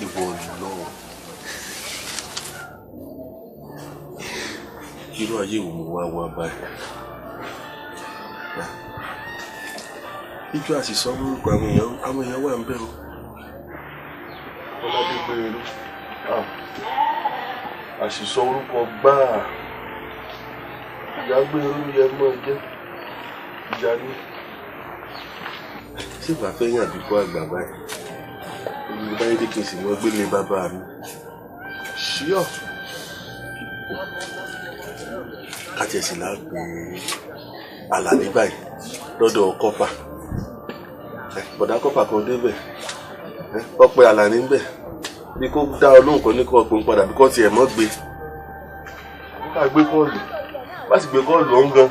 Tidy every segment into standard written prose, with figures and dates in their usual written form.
Ìwọ lọ. Irú ayé wo wá báyìí? Ijó àṣìṣọ́ orúkọ àwọn èèyàn wà ń bẹ̀rù. Ọlọ́dún gbèrú. Àṣìṣọ́ orúkọ gbáà. Ìyá gbèrú yẹ mọ́ jẹ́. Ìyá ní. Ṣé ìgbà fẹ́ yàn àbíkú àgbà báyìí? Ìlú báyé dé kí n sì mọ gbélé bàbá mi. Ṣíọ̀. Kájẹ̀sì láàpẹ̀ Àlàní báyìí lọ́dọ̀ kọ́pà. Bọ̀dá kọ́pà kan débẹ̀. Ọpẹ́ Àlàní ń bẹ̀. Bí kò dá ọlọ́run kan ní kọ́ ọ̀pọ̀ padà bí kò tiẹ̀ mọ́ gbé. Ká gbé kọ́ọ̀lù. Bá sì gbé kọ́ọ̀lù ọ̀hún gan.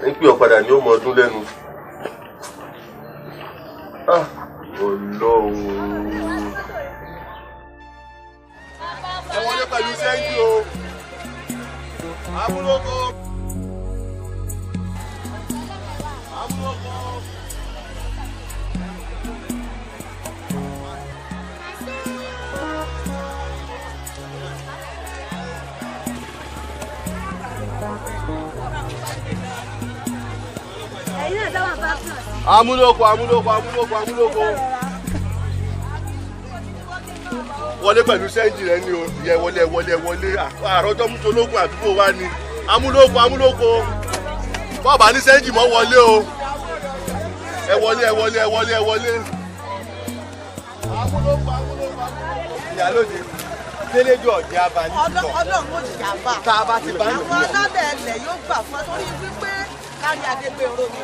Ní pé ọ̀padà ni ó mọ ọdún lẹ́nu. Ọlọ́run. Ẹ wọlé pẹ̀lú sẹ́ńtì o. Amúlòkó. Amúlòkó. Wọlé pẹ̀lú sẹ́ńjì rẹ ni o. Yẹ wọlé. Àròjọ mú tológun àdúgbò wa ni. Amúlòkó. Bọ́ọ̀bà ní sẹ́ńjì mọ́ wọlé o. Ẹ wọlé. Amúlòkó. Ìyálóde. Délédé ọ̀dẹ abalí. Ọlọ́run ò jà bá. Tá a bá ti bá àwọn ọlọ́dẹ ilẹ̀ yóò gbà fún ọ torí wípé kárí Adégbèrò ni.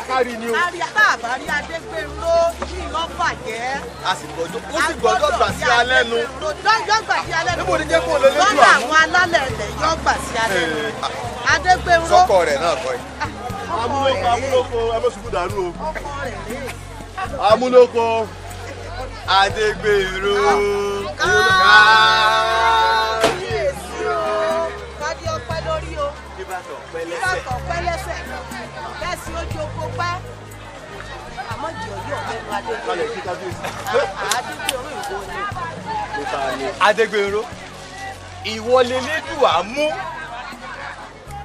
Kárí ni o. Kárí àbárí Adégbèrò kí iná bàjẹ́. Ó sì gbọ́dọ̀ gbà sí alẹ́ nu. Yóò gbà sí alẹ́ nu. Níbo ni jẹ́ kó lè lójú àmú? Lọ́dọ̀ àwọn alálẹ̀ ilẹ̀ yóò gbà sí alẹ́ nu. Adégbèrò. Sọ́kọ rẹ̀ náà kọ́ yìí. Amúlòkó ẹ mọ̀ sùkú dànù o. Ọkọ rẹ̀ rè. Amúlòkó Adégbèrò. Kábíyèsí o. Kádé ọpẹ́ lórí o. Ìbátọ̀ pẹ́ lẹ́sẹ̀. Bẹ́ẹ̀sì ojú oko pẹ́. Àmọ́ jẹ́ ọyọ́ mẹ́nu Adégbèrò. Adégbèrò ìwọ ni. Adégbèrò ìwọ lélẹ́dùà mú.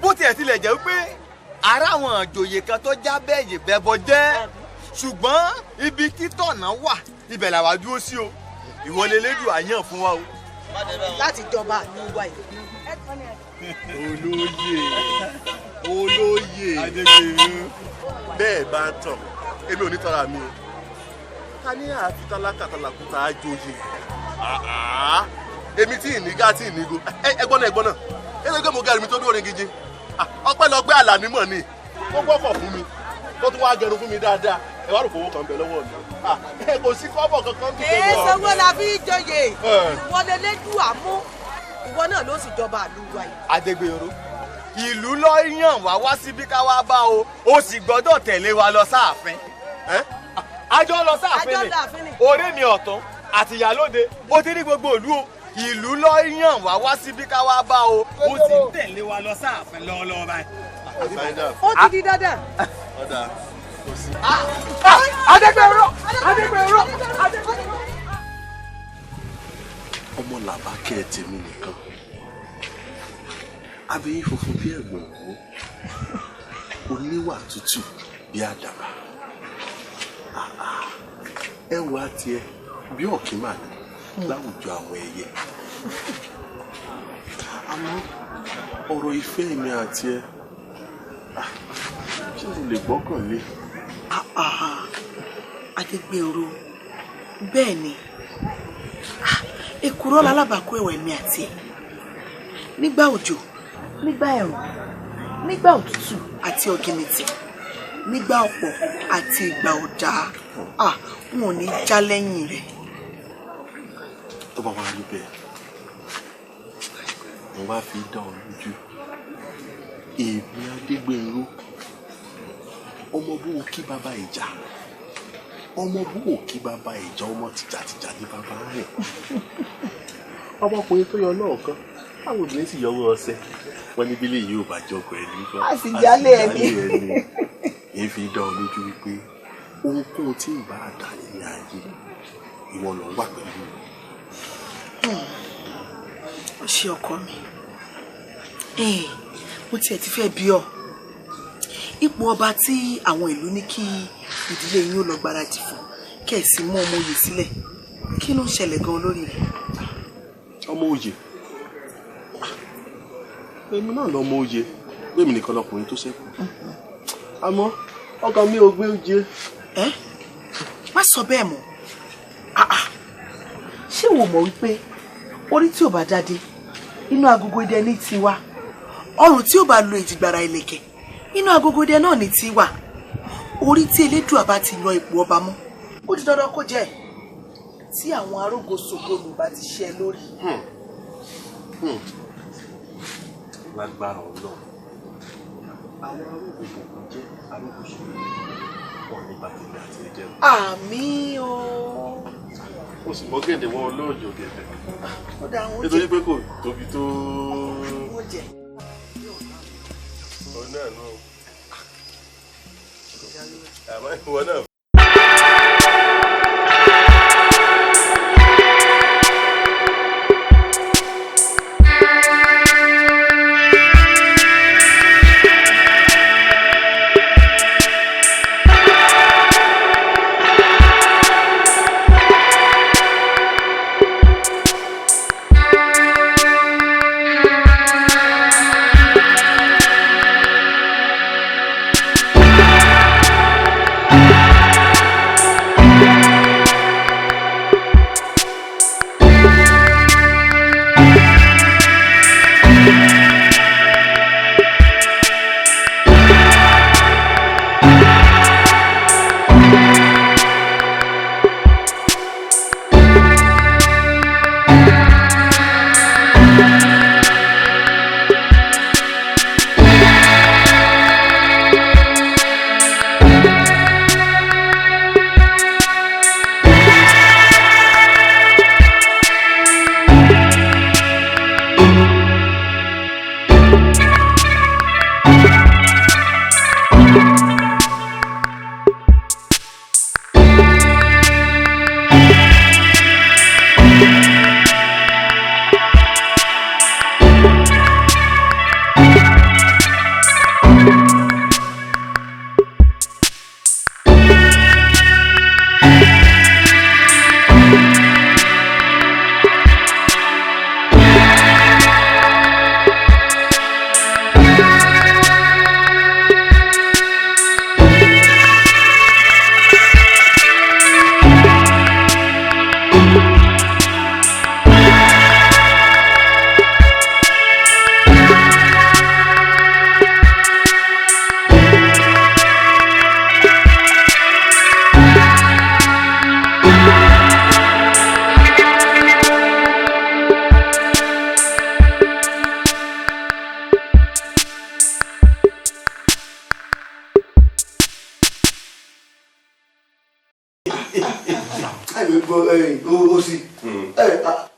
Bó tiẹ̀ tilẹ̀ jẹ́ pé ara àwọn àjòyè kan tó já bẹ́ẹ̀yì bẹ́bọ jẹ́. Ṣùgbọ́n ibi títọ̀nà wà ibẹ̀ làwa dúró sí o. Ìwọ lélẹ́dùà yàn fún wa o. Láti jọba àlúwa yìí. Olóyè Adégbèrò. Bẹ́ẹ̀ bá ń tàn èmi ò ní tọ́ra mi o. Ká ní àfi tálákàtàlàkùtà àjòyè. Èmi tí ìnígá tí ìnígo. Ẹgbọ́n náà. Ẹgbẹ́ mo gẹ̀rù mi tó dóorin gidi. Ọpẹ́lọpẹ́ Àlàní mọ̀ ni. Ó gbọ́kọ̀ fún mi. Tó tún wá gẹrun fún mi dáadáa. Ẹ wá rò fowó kan bẹ̀ lọ́wọ́ mi. Kò sí kọ́bọ̀ kankan tó tẹ̀lé. Sanwó la fi joyè. Ìwọ lélẹ́dùà mú. Ìwọ náà ló sì jọba àlúwa yìí. Adégbèrò ìlú ló yàn wá síbí ká wá bá o sì gbọ́dọ̀ tẹ̀lé wa lọ sáàfin. Àjọ lọ sáàfin ni ọ̀rẹ́ mi ọ̀tún àti ìyálóde ó ti rí gbogbo ìlú o. Ìlú ló yàn wá síbí ká wá bá o sì ń tẹ̀lé wa lọ sáàfin lọ́wọ́lọ́wọ́ báyìí. Ó ti di dandan. Adégbèrò. Ọmọ làbákẹ́ tèmi nìkan. Abẹ́yìn funfun bí ẹ̀gbọ̀n òwò. Oníwà tútù bí àdàbà. Ẹwà tiẹ̀ bí ọ̀kín mà ní láwùjọ àwọn ẹyẹ. Àmọ́ ọ̀rọ̀ ìfẹ́ mi àti ẹ ṣé mo lè gbọ́kàn lé? Adégbèrò bẹ́ẹ̀ ni èkùrọ́ lálábàákú ẹ̀wẹ̀ mi àti ẹ̀ nígbà òjò nígbà ẹ̀rùn nígbà òtútù àti ọ̀gìnìtì nígbà ọ̀pọ̀ àti ìgbà ọ̀dá wọn ò ní já lẹ́yìn rẹ̀. Tó bá wà rí bẹ́ẹ̀ mo wá fi dá ọ lójú èmi Adégbèrò ọmọ bó o kí bàbá ìjà ọmọ bó o kí bàbá ìjà ọmọ tìjàtìjà ní bàbá rẹ̀ ọmọkùnrin tó yọ náà kan àwọn obìnrin sì yọwọ́ ọṣẹ wọn níbi ilé yìí ò bá jọkọ ẹ nígbà a sì jálé ẹ ní èyí fi dá ọ lójú wípé ohunkóhun tí ìbá dà ní ayé ìwọ ló ń wà pẹ̀lú mi. Ó ṣe ọkọ mi. Mo tiẹ̀ ti fẹ́ bí ọ. Ipò ọba tí àwọn ìlú ní kí ìdílé yín ó lọ gbáradì fún kẹ̀sì mú ọmọ oyè sílẹ̀. Kí ló ń ṣẹlẹ̀ gan lórí rẹ̀? Ọmọ oyè? Èmi náà lọmọ oyè. Bẹ́ẹ̀mi nìkan lọkùnrin tó ṣẹ́kù. Àmọ́ ọkàn mi ò gbé oyè. Má sọ bẹ́ẹ̀ mọ́. Ṣé wo mọ̀ wípé orí tí ò bá jáde inú agogo idẹ ní tiwa, ọrùn tí ò bá lo ìjìgbara ìlẹ̀kẹ̀ inú agogo idẹ náà ní tiwa. Orí tí Elédùà bá ti lọ ipò ọba mọ́ ó di dandan kó jẹ́ tí àwọn arógo sògbòlù bá ti ṣe lórí. Lágbára Ọlọ́run àwọn arógo kò jẹ́ arógo sògbòlù wọn ní bàtìlẹ̀ àti ẹ̀jẹ̀. Àmín o. Mo sì mọ gẹ̀dẹ̀ wọn olóòjò gẹ̀dẹ̀. Nítorí pé kò tóbi tó. Ọ̀nà náà. Àmọ́ ìwọ náà.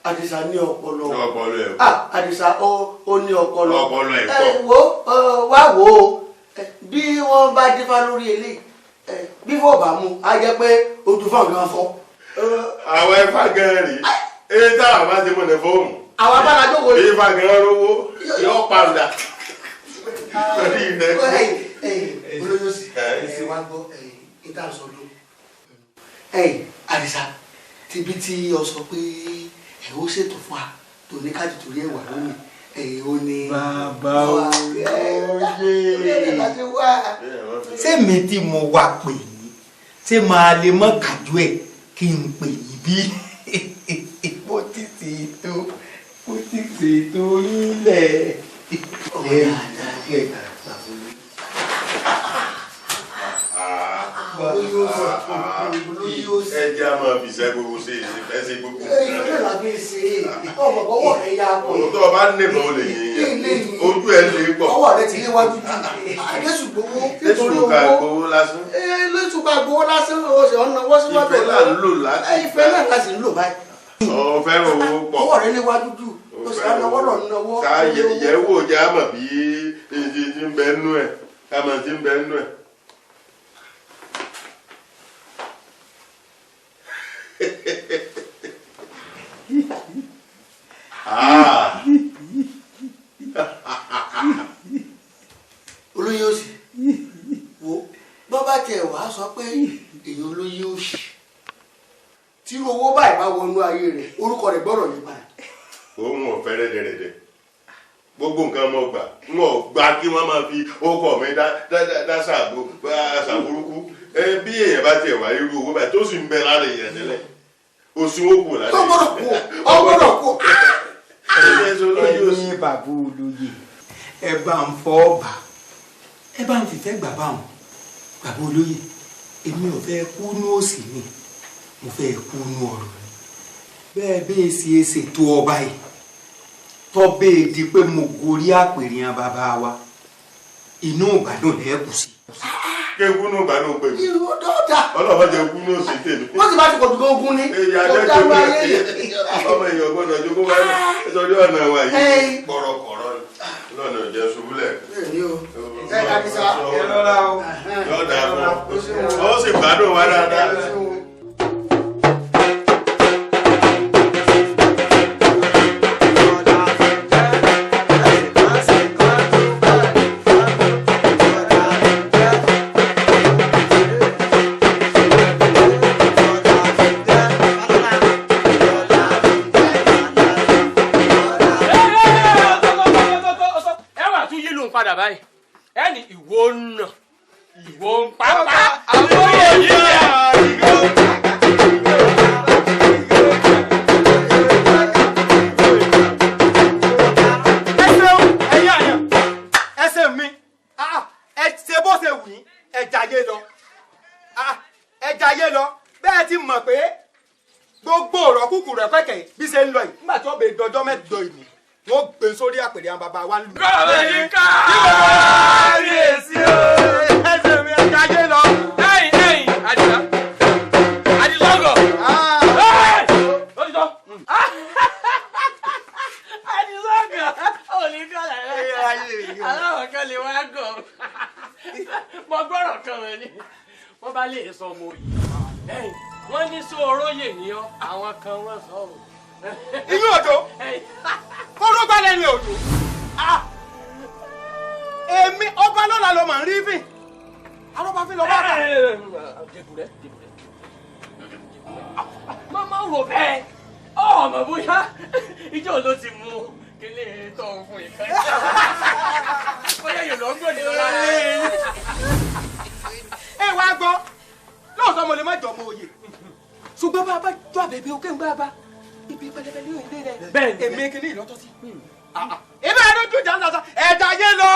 Àdìsá ní ọpọlọ. Ọpọlọ ẹ̀. Àdìsá ó ní ọpọlọ. Ọpọlọ ẹ̀ pọ̀. Wá wò ó bí wọ́n bá dífá lórí eléyìí bí fọ́ bá mú á jẹ́ pé ojú fáwọn kan fọ́. Àwọn ẹ̀fà gan rí eré táwọn bá ti múnẹ̀ fóòmù. Àwọn abára jókòó yìí. Ẹ̀fà gan rówó yóò padà. Olóyún sí wá gbọ́ ìtàsọ́dún. Àdìsá tíbi tí o sọ pé ẹ ó ṣètò fún wa tó ní káàdì torí ẹwà lónìí ó ní. Bàbá òye ṣé mi tí mo wá pè yín ṣé máa lè mọ kájú ẹ kí n pè yín bí bó ti ṣètò nílẹ̀. Ẹjẹ́ a máa fi iṣẹ́ gbogbo ṣe ìfẹ́ sí gbogbo. Ìfẹ́ làbí ṣe ọmọ ọwọ́ rẹ̀ ya pọ̀. Òun tó bá nìbọn olè yìnyín ojú ẹ̀ lè pọ̀. Ọwọ́ rẹ̀ ti léwájú jù. Jésù gbowó. Jésù ká gbowó lásán. Jésù ká gbowó lásán o ṣe ọ̀nà wọ́n síwájú. Ìfẹ́ là ń lò láti. Ìfẹ́ náà láti ń lò báyìí. Ó fẹ́ràn owó pọ̀. Ọwọ́ rẹ̀ léwájú jù. O ṣe ọ̀nà wọ́rọ̀ náwó. Ká yẹ̀wò jẹ́ àmọ̀ bí ti ń bẹ nú ẹ̀ ká mọ̀ ti ń bẹ nú ẹ̀. olóyè òsì wo bọ́ bá tiẹ̀ wá sọ pé èèyàn olóyè òsì tí owó báyìí bá wọnú ayé rẹ̀ orúkọ rẹ̀ gbọ́dọ̀ yí padà. òun ò fẹ́ rẹ́dẹ̀rẹ́dẹ̀ gbogbo nǹkan mọ̀ gbà mọ̀ gbà kí wọ́n máa fi orúkọ mi dá ṣàbúrúkú bí èèyàn bá tiẹ̀ wá irú owó báyìí tó sì ń bẹ lára èèyàn tẹ́lẹ̀ oṣù ó kù lára èèyàn. ọgbọ́dọ̀ kú. ẹ̀yin bàbá olóyè ẹ bá ń fọ́ ọ̀bà ẹ bá ń fìfẹ́ gbà bá wọn bàbá olóyè èmi ò fẹ́ kú ní òsì ni mo fẹ́ kú ní ọ̀rọ̀ ni bẹ́ẹ̀ bẹ́ẹ̀ sì é ṣètò ọba yìí tọ́bẹ̀ di pé mo gorí àpèrìyàn bàbá wa inú ìgbàdùn lẹ́ẹ̀kù sí. kí ewu ní ìgbàdùn pè mí irú dọ́ta. ọlọ́mọ jẹ ewu ní òsì tèmi. wọ́n sì bá ti kọ̀tù kan ogun ní. èyí ajẹ́jọ́ mi ọmọ èèyàn gbọ́dọ̀ jókòó wáyé nítorí ọ̀nà wa yìí kọ̀rọ̀kọ̀rọ̀ lọ́nà ìjẹ́ ṣubúlẹ̀. ẹ kàdísà ẹ lọ́la o. yóò dáa fún ọ ó sì gbádùn wa dáadáa. padà báyìí ẹni ìwọ nà ìwọ ń pápá àwọn èyí jẹ. ẹsẹ̀ mi ẹ ṣe bó ṣe wù yín ẹ jayé lọ ẹ jayé lọ bẹ́ẹ̀ ti mọ̀ pé gbogbo ọ̀rọ̀ kúkú rẹ̀ pẹ̀kẹ̀ bí ṣe ń lọ yìí nígbà tí wọ́n bẹ dọjọ́ mẹ́jọ ìní wọ́n gbé sórí àpèrè àwọn bàbá wa lù. kọ́ọ̀bù yìí káàbíyèsí o. ẹsẹ̀ mi ẹ jayé lọ. ẹ̀yin àdìsá àdìsọ́gọ̀. ó ti tọ́. àdìsọ́gọ̀ ò ní kọ́lá rẹ̀ aláwọ̀ kan lè wá gọ̀. mo gbọ́dọ̀ kan rẹ̀ ni wọ́n bá lè sọ ọmọ yìí. wọ́n ní sọ oróyè ní ọ àwọn kan wọ́n sọ ọ́. inú òjò kóró gbalẹ̀ ní òjò èmi ọba lọ́la ló máa ń rí fìn alọ́ba fi lọ bá bá. dìbùrẹ́ máa rò bẹ́ẹ̀ ọmọ bóyá ìjọ ló ti mú kílé tó ń fún ìkan bóyá yóò lọ gbọ́dọ̀ lọ́la rẹ̀. ẹ wá gbọ́ lóòótọ́ mo lè má jọ ọmọ òye ṣùgbọ́n bá a bá jọ àbẹ̀bẹ̀ òkè ń gbá bá ibi pẹlẹbẹ ní ìlú rẹ bẹ́ẹ̀ èmi kìíní ìlọtọ sí. ìbá ẹni ojú ìjà ń lọ sọ ẹ̀dá yé lọ.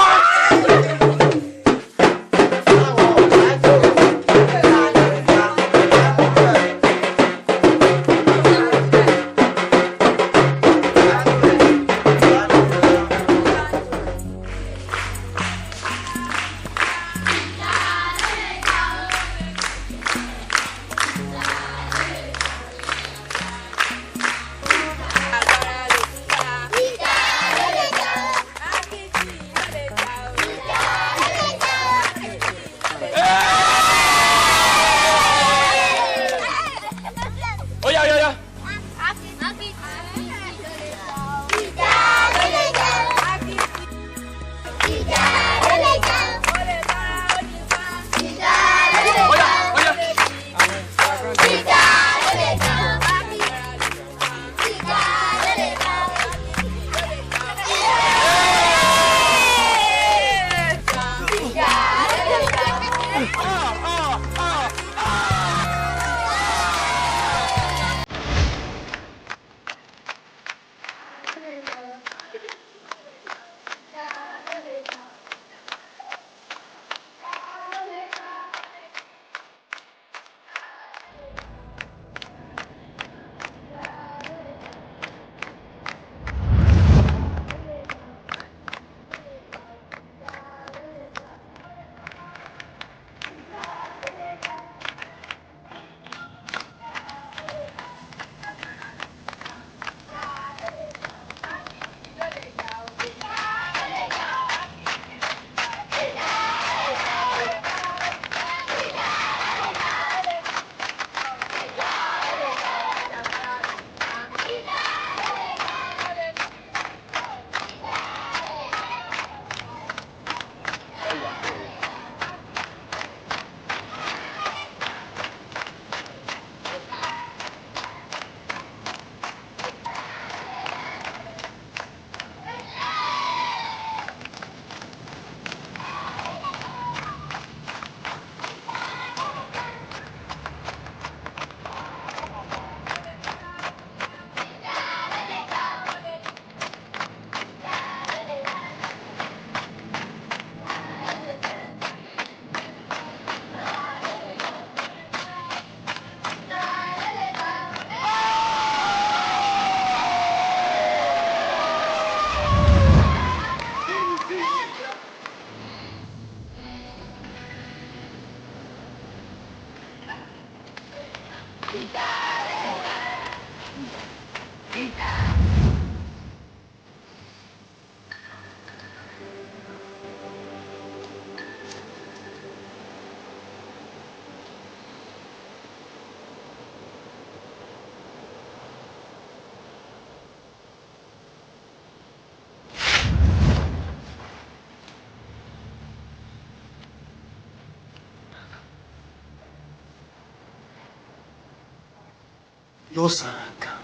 lọ́sàn-án kan.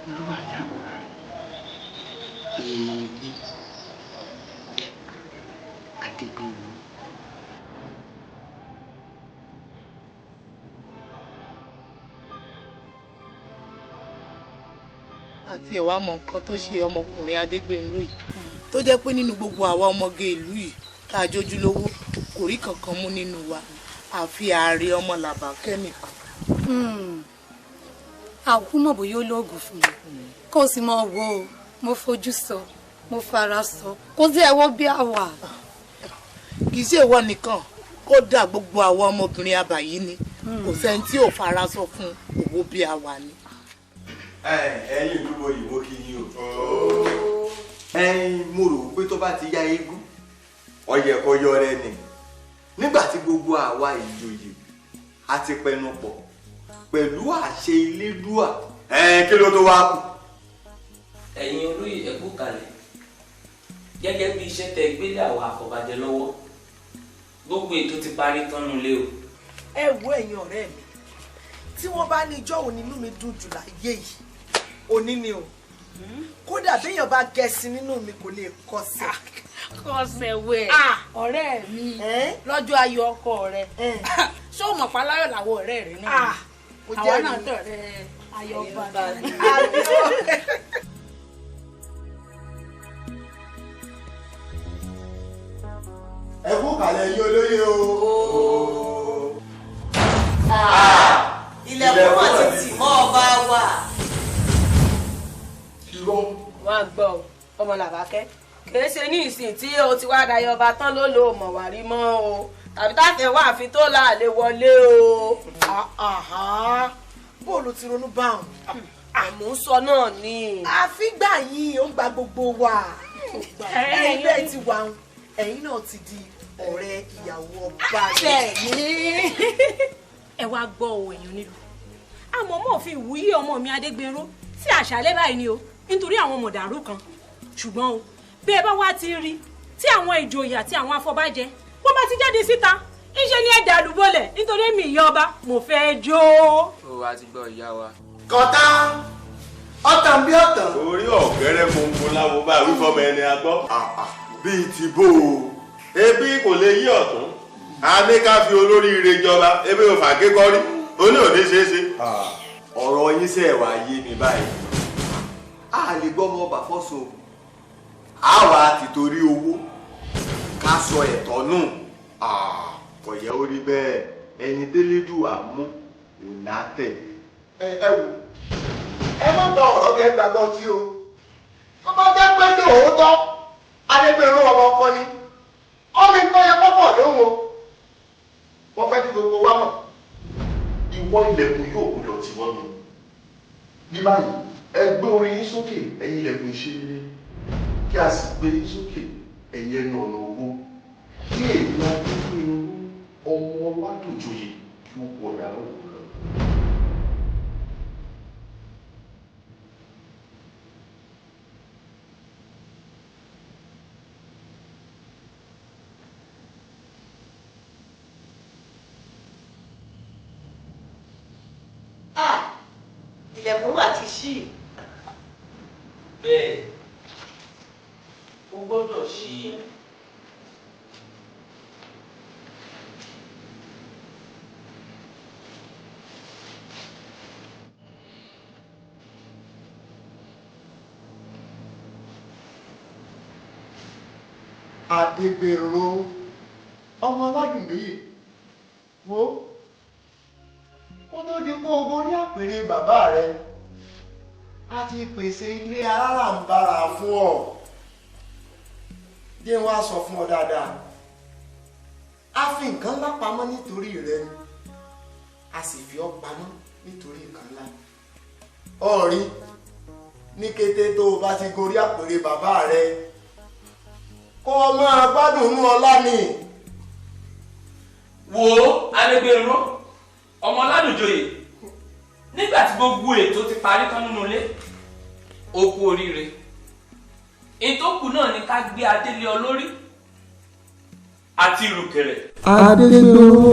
Olúwàyà èèyàn yìí Adégbèmí. àti ẹ̀wà mọ nǹkan tó ṣe ọmọkùnrin Adégbèmí yìí tó jẹ́ pé nínú gbogbo àwa ọmọge ìlú yìí tá a jójú lówó kò rí kankan mú nínú wa àfi ààrẹ ọmọ Làbákẹ́ nìkan. àwùkú mọ̀ bóyá ó lóògùn fún mi kó o sì mọ̀ wò ó mo fojú sọ mo fara sọ kó sí ẹ̀wọ́ bí a wà. kì í ṣe ìwọ nìkan kódà gbogbo àwọn ọmọbìnrin àbàyí ni kò sẹ́ni tí ò fara sọ fún owó bí a wà ni. ẹ̀yin ìdúró ìwó kí yín o. mo rò pé tó bá ti yá eégún ọyẹ kó yọ rẹ ni nígbà tí gbogbo àwa ìjòyè a ti pẹnu pọ̀ pẹ̀lú àṣẹ Elédùà kí ló tó wá kù. ẹ̀yin olóyè ẹ kú kalẹ̀ gẹ́gẹ́ bí iṣẹ́ tẹ gbélé àwọn àfọ̀bàjẹ́ lọ́wọ́ gbogbo ètò ti parí tán nulẹ̀ o. ẹ wo ẹ̀yin ọ̀rẹ́ mi tí wọ́n bá ní ijọ́ òní inú mi dùn jù láyé yìí òní ni o kódà béèyàn bá gẹ̀ẹ́sì nínú mi kò lè kọsẹ̀. kọsẹ̀ wẹ̀ ọ̀rẹ́ mi lọ́jọ́ ayọ̀ ọkọ rẹ̀ ṣé o mọ̀ pa láyọ̀ làwọn ọ̀rẹ́ rẹ̀ náà àwọn náà tọ̀rẹ́ ayọ̀ bàbá mi. ẹ kú kàlẹ̀ yín olóyè o. ilẹ̀kùn wà ti tì mọ́ ọba wa. wọ́n á gbọ́ ọmọ Làbákẹ́ kìí ṣe ní ìsìn tí o ti wá dayọ̀ ọba tán ló lo mọ̀ wá rí mọ́ o tàbí táfẹ́ wà àfi tó láàlè wọlé o. bóòlù ti ronú báwọn. àmúsọ náà ni. àfígbà yín ó gba gbogbo wa. ẹ̀yin bẹ́ẹ̀ ti wà ń ẹ̀yin náà ti di ọ̀rẹ́ ìyàwó ọba. bẹ́ẹ̀ni ẹ wá gbọ́ òun èèyàn nílùú àmọ́ mọ̀ fi ìwúyé ọmọ mi Adégbèrò sí àṣálẹ́ báyìí ni o nítorí àwọn mọ̀dàrú kan ṣùgbọ́n o bí ẹ bá wá ti rí tí àwọn ìjòyè àti àwọn afọbajẹ wọ́n bá ti jáde síta ńṣe ni ẹ̀dà àlùbọ́lẹ̀ nítorí èmi ìyá ọba mo fẹ́ jó. ó wá ti gbọ́ ìyá wa. kọ́tà ọ̀tàn bí ọ̀tàn. orí ọ̀gẹ́rẹ́ gbogbo láwo bá wífọ́ mọ ẹni agbọ́. bíi ti bó o ebi kò lè yí ọ̀tún a ní ká fi olóríire jọba ebi ò fà kékọ́rí ó ní òde ṣeéṣe. ọ̀rọ̀ yín sẹ́ wá yé mi báyìí a lè gbọ́ ọmọ ọba fọ́sọ àwa ti torí owó ká sọ ẹ̀tọ́ nù kò yẹ ó rí bẹ́ẹ̀ ẹni délédùà mú òun á tẹ̀. ẹ wò ẹ má gba ọ̀rọ̀ kẹ́ gbàgbọ́ tí o tó bá jẹ́ pé ní òótọ́ Adégbèrò ọmọ ọkọ ni ọmọ ìtọ́ yẹ pọ́pọ̀ lóhùn o wọ́n fẹ́ kí gbogbo wa mọ̀ ìwọ ilẹ̀kùn yóò gbọdọ̀ tí wọ́n nù. ní báyìí ẹ gbé orin yín sókè ẹ̀yin ilẹ̀kùn ìṣeré kí a sì gbé yín sókè ẹ̀yin ẹnu ọ̀nà owó kí èyí máa tó fún ọmọ Ládòjòyè kí ó pọ̀ dà lọ́wọ́ lọ. ilẹ̀kùn wà ti ṣí. bẹ́ẹ̀ ó gbọ́dọ̀ ṣí. Adégbèrò ọmọ Ọlájùmíyì wo kó tó di kó o borí àpèrè bàbá rẹ a ti pèsè ilé alárànbarà fún ọ jẹ́ wá sọ fún ọ dáadáa a fi nǹkan ńlá pamọ́ nítorí rẹ ni a sì fi ọ pamọ́ nítorí nǹkan ńlá ọ̀rí ní kété tó o bá ti gorí àpèrè bàbá rẹ kó o máa gbádùn inú ọlá ni. wo Adégbèrò ọmọ Ládòjòyè nígbà tí gbogbo ètò ti parí tán nínú ilé ó kú oríire ìtókù náà ni ká gbé adé lé ọ lórí àti ìrùkẹ̀rẹ̀. Adégbèrò.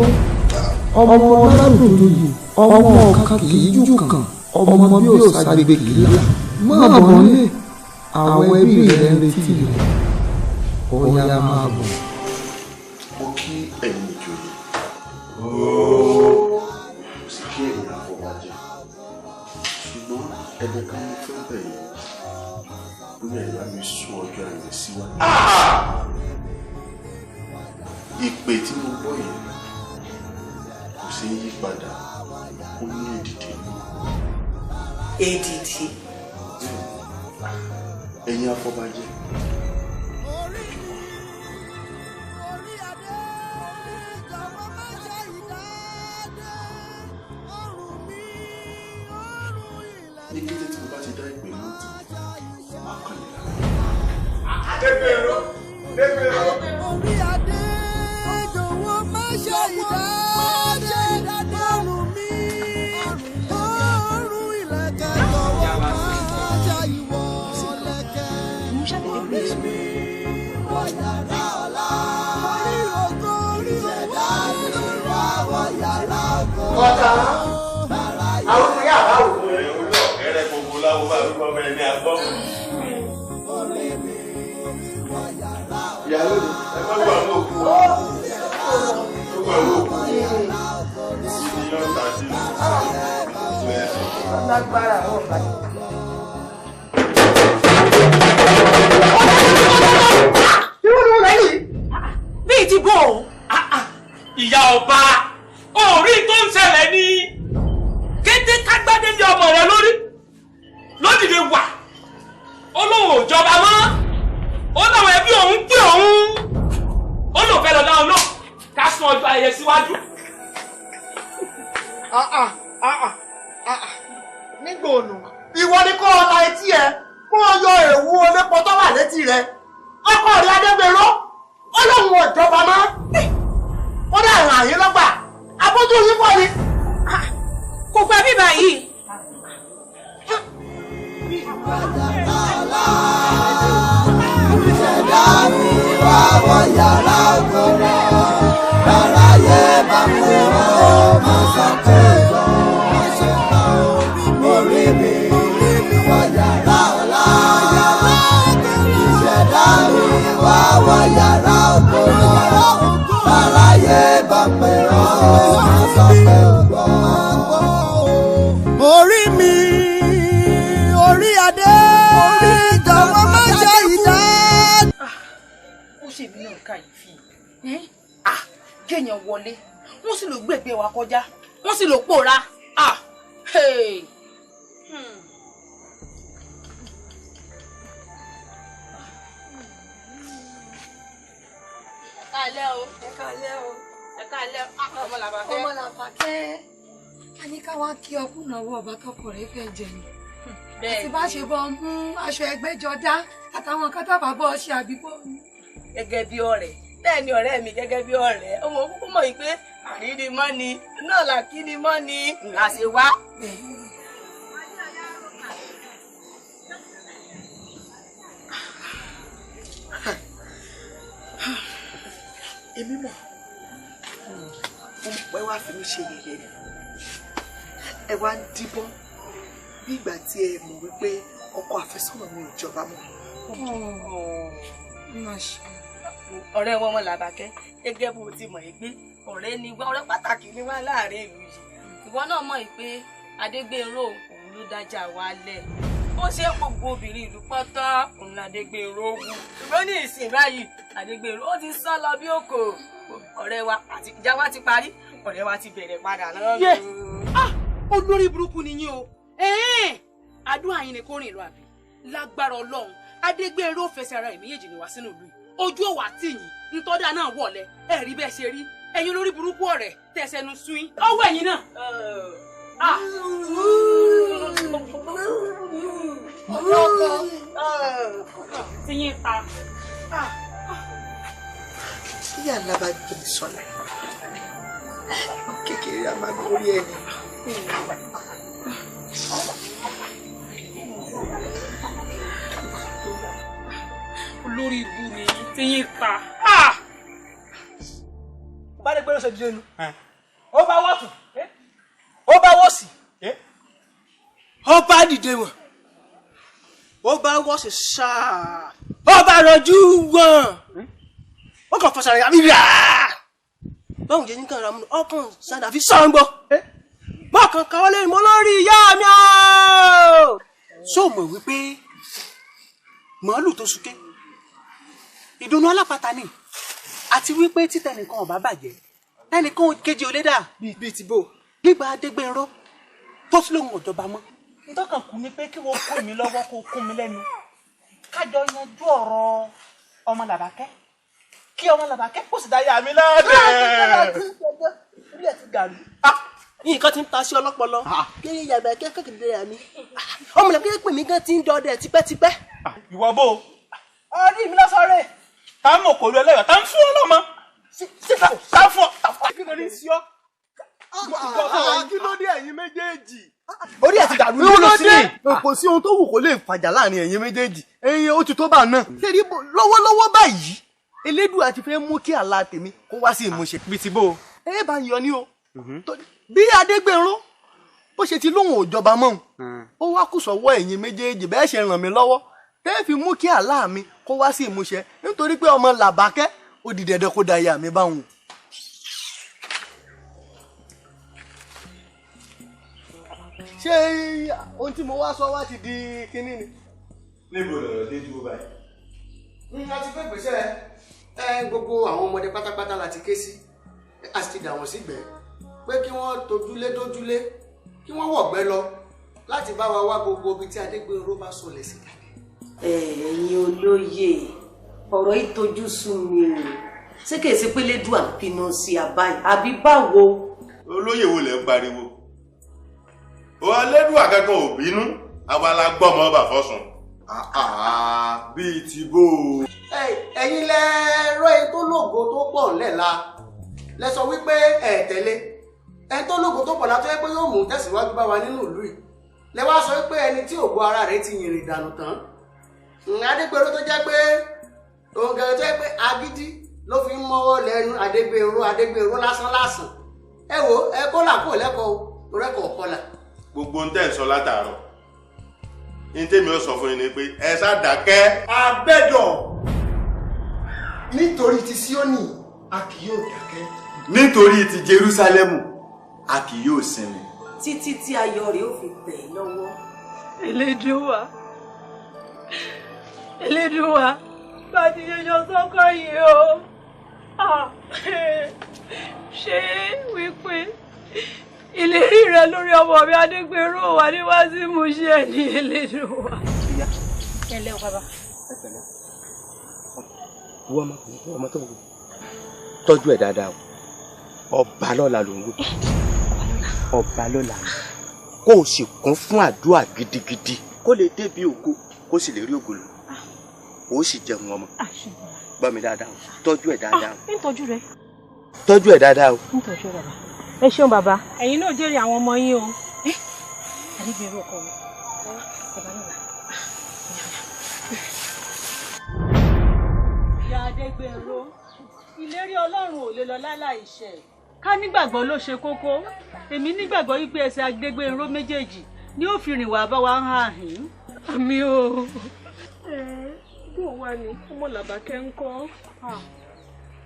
ọmọ Ládùnjoyè ọmọ kan kì í jù kàn ọmọ bí ó ṣàgbègbè kì í là máa bọ̀ nílé àwọn ẹbí rẹ̀ ń retí rẹ̀ ọ̀yà máa bọ̀. mo kí ẹ̀yin ìjòyè sì kí ẹ̀yin àfọwájẹ ṣùgbọ́n ẹ̀bẹ̀ kan mo fẹ́ bẹ̀ yín bóyá ìyá mi sún ọjọ́ àyè síwájú. ìpè tí mo gbọ́ yìí kò sí yí padà ó ní èdìdì. èdìdì. ẹ̀yin afọbajẹ. ní kété tí mo bá ti dá ìpè náà tán máa kàn yín lára. Adébẹ̀rọ Adébẹ̀rọ. orí adé jọ̀wọ́ má ṣe ìdájẹ́ ọrùn mi ọrùn ìlẹ̀kẹ̀ jọ̀wọ́ má ṣe ìwọ lẹ̀kẹ̀ orí mi wọ̀nyàrá ọ̀la orí ògo orí òwò ìrora wọ̀nyàrá ògo. Ọ̀tá àwọn ọmọ yàrá wò. ẹrẹ gbogbo láwo bá wípé ọmọ ẹni àgbọ̀. ìyàwó ni ẹ má gbọ́ àwọn òkú wa ó gbọ́ àwọn òkú ní ọ̀tá sí lágbára ọ̀ báyìí. ìwọ ni wọn lọ yìí. bíi ti bò ó. ìyá ọba orí tó ń ṣẹlẹ̀ ní kété kágbádé ní ọmọ rẹ lórí lódìde wà ó lóun ò jọba mọ́ ó láwọn ẹbí òun pé òun ó lò fẹ́ lọ dáhùn náà ká sún ọjọ́ ayẹyẹ síwájú. nígbà ònù ìwọ ni kó o la etí ẹ kó o yọ èèwù olépo tó wà létí rẹ ọkọ rẹ Adébẹ̀rọ ó lóun ò jọba mọ́ ó dà ràn yín lọ́gbà abójú yín pọ̀ ni. kò gbà bíbá yìí. ìṣẹ̀dá mi wá wọ yàrá ògòrò bàráyé bá mi wọ́n mọ̀ sọ́kè lọ́wọ́ ṣe tán orí mi wọ yàrá ọ̀la ìṣẹ̀dá mi wá wọ yàrá ògòrò bàráyé bá mi wọ́n mọ̀ sọ́kè lọ́wọ́. orí mi orí adé jọ̀wọ́ má ṣe ìdá. ó ṣe mí náà kàyéfì kéèyàn wọlé wọ́n sì lọ gbẹgbẹ wa kọjá wọ́n sì lọ pòórá. Kálẹ́ o. Ẹ kálẹ́ o. Ẹ kálẹ́ o. Ọmọ Làbákẹ́. Ọmọ Làbákẹ́. A ní ká wá kí ọkùnrin náà wọ ọba tọkọ rẹ fẹ́ jẹ ni. Àti bá ṣe bọ́ mú aṣọ ẹgbẹ́jọdá àtàwọn kan tábà bọ́ ṣe àbíbọ́ mi. Gẹ́gẹ́ bí ọ̀rẹ́ bẹ́ẹ̀ ni ọ̀rẹ́ mi gẹ́gẹ́ bí ọ̀rẹ́ ọmọ kúkú mọ̀ yìí pé àrírí mọ́ ni náà là kí ni mọ́ ni ńlá ṣe wá. èmi mọ̀ mo mọ̀ pé wá fi mí ṣe yẹ̀yẹ́ ẹ wá ń díbọ́n bí ìgbà tí ẹ mọ̀ wípé ọkọ àfẹ́sọ́nà mi ò jọba mọ́. ọ̀rẹ́ wọn Ọmọ Làbákẹ́ gẹ́gẹ́ bó ti mọ̀ pé ọ̀rẹ́ ni wá ọ̀rẹ́ pàtàkì ni wá láàrin ìlú yìí ìwọ náà mọ̀ pé Adégbénró òun ló dájà wálẹ̀ ó ṣe gbogbo obìnrin ìlú pátá òun l'Adégbénró wù ṣùgbọ́n ní ìsìn báyìí Adégbénró ó ti sá lọ bí òkò ọ̀rẹ́ wa àti ìjà wa ti parí ọ̀rẹ́ wa ti bẹ̀rẹ̀ padà náà. olórí burúkú ni yín o àdúrà yín ni kó rìn lọ àbí lágbára Ọlọ́run Adégbénró fẹsẹ̀ ara ẹ̀ méjèèjì ni wá sínú ìlú yìí ojú òwà tì yín ntọ́dà náà wọ̀lẹ̀ ẹ̀ rí bẹ́ẹ̀ ṣe rí ẹ̀yin olórí burúkú ọ̀rẹ́ tẹ̀sẹ̀nu sún yín ọwọ́ ẹ̀yin náà. tí yín ta. Ìyá ńlá bá gbé mi sọ̀lá kékeré a máa gorí ẹni. olórí ibu ni tí yín ta. bá dé pé ó ṣe dídé nu ó bá wá ọba dìde wọn ọba wọ́ sí sáà ọba rọjú wọn ó kàn fọsàrẹ̀ àmì rà báwọn jẹ́ nìkan ra mú ọkàn sádà fi sọ́ngbọ́ bọ́ọ̀kan káwọ́ lè mọ́ lórí ìyá mi ọ́. ṣó mọ̀ wípé màálù tó súnké ìdùnnú alápatà ni àti wípé títẹ nìkan ọba bàjẹ́ ẹnìkan kejì ò lè dà bíi ti bò gbígba Adégbénró tó sì lóhun ọ̀jọ̀ba mọ́. ìtọ́kàn kù ni pé kí wọ́n kó mi lọ́wọ́ kó kún mi lẹ́nu kájọ yanjú ọ̀rọ̀ ọmọ Làbákẹ́ kí ọmọ Làbákẹ́ kò sì dáyà mi lọ́dẹ̀. nǹkan ti ń ta sí ọlọ́pọlọ kí yàgbẹ́ kẹ́kẹ́ kìí dẹ́rẹ́ mi ọmọ Làbákẹ́ pè mí gan ti ń dọdẹ tipẹ́tipẹ́. ìwọ bò orí mi lọ́sọ̀rẹ́ tá a mọ̀ kò lu ẹlẹ́yọ̀ tá a ń fún ọ lọ́mọ tá a fún ọ kí ló ní sí ọ. kí ló dé ẹ̀yin méjèèjì. orí ẹ̀ ti dàrú ní olóṣèlú kò sí ohun tó wù kó lè fàjà láàrin ẹ̀yin méjèèjì ẹ̀yin ó ti tó bá náà. ṣé lọ́wọ́lọ́wọ́ báyìí Elédùà ti fẹ́ mú kí àlá tèmi kó wá sí ìmúṣẹ. bí ti bó o. ẹ bá yọ ní o bí Adégbénró bó ṣe ti lóhùn òjọba mọ́ ó wá kù sọ́wọ́ ẹ̀yin méjèèjì bẹ́ẹ̀ ṣe ràn mí lọ́wọ́ tẹ́ fi mú kí àlá mi kó wá sí ìmúṣẹ nítorí pé ọmọ Làbákẹ́ ó di dandan kó da ìyá mi báwọn. ṣé ohun tí mo wá sọ wá ti di kinní ni. níbo lọ̀rọ̀ dé dúró báyìí. a ti gbé ìgbésẹ̀ gbogbo àwọn ọmọdé pátápátá la ti ké sí a sì ti dà wọ́n sígbẹ́ pé kí wọ́n tojúlé dójúlé kí wọ́n wọ̀gbẹ́ lọ láti bá wa wá gbogbo ibi tí Adégbénró bá sọlẹ̀ sí jáde. ẹ̀yin olóyè ọ̀rọ̀ yìí tojú sú mi o ṣé kìí ṣe pé Elédùà bínú sí àbáyé àbí báwo. olóyè wo lẹ ń pariwo Elédùà kankan ò bínú àwa la gbọ́mọ ọba fọ́sùn. bíi ti bó o. ẹ̀yin lẹ rọ èyí tó lógo tó pọ̀ lẹ́la lẹ sọ wípé ẹ tẹ̀lé ẹni tó lógo tó pọ̀ látọ́ yẹ pé yóò mú tẹ̀síwájú bá wa nínú ìlú yìí lẹ wá sọ wípé ẹni tí ògo ara rẹ̀ ti yìnrìn dànù tán Adégbénró tó jẹ́ pé òun gẹ̀rẹ́ tó jẹ́ pé agídí ló fi ń mọ́wọ́ lẹ́nu Adégbénró lásán lásán ẹ wo ẹ kọ́là kò lẹ́kọ̀ọ́ rẹ́kọ̀ọ́ kọ́là. gbogbo ń tẹ̀ ń sọ látàárọ̀ ní tèmi ó sọ fún yín ni pé ẹ sá dákẹ́. abẹ́dọ̀ nítorí ti Síónì a kì yóò dákẹ́. nítorí ti Jerúsálẹ́mù a kì yóò sinmi. títí tí ayọ̀ rẹ̀ ó fi tẹ̀ lọ́wọ́. Elédùà bá ti yẹjọ sọ́kọ̀ yìí o ṣé wípé ìlérí rẹ lórí ọmọ mi Adégbénró wà ní wá sí ìmúṣẹ ní Elédùà. ẹlẹ́ o bàbá. wọ́n ọmọ tó wù tọ́jú ẹ̀ dáadáa ọba lọ́la ló ń wò ọba lọ́la kó o sì kún fún àdúrà gidigidi kó lè débi ògo kó sì lè rí ògo lò ó sì jẹun ọmọ gbọ́ mi dáadáa tọ́jú ẹ̀ dáadáa. ń tọ́jú rẹ. tọ́jú ẹ̀ dáadáa o. ń tọ́jú bàbá. ẹ ṣeun bàbá. ẹ̀yin náà jèrè àwọn ọmọ yín o. Adégbénró ọkọ mi. bàbá náà. ìyá Adégbénró ìlérí Ọlọ́run ò lè lọ láláì ṣẹ. ká nígbàgbọ́ ló ṣe kókó èmi nígbàgbọ́ wípé ẹsẹ̀ Adégbénró méjèèjì ni ó fi rìn wá bá wa ń hàn yín. àmì o. bó wà ní ọmọ Làbákẹ́ ń kọ́.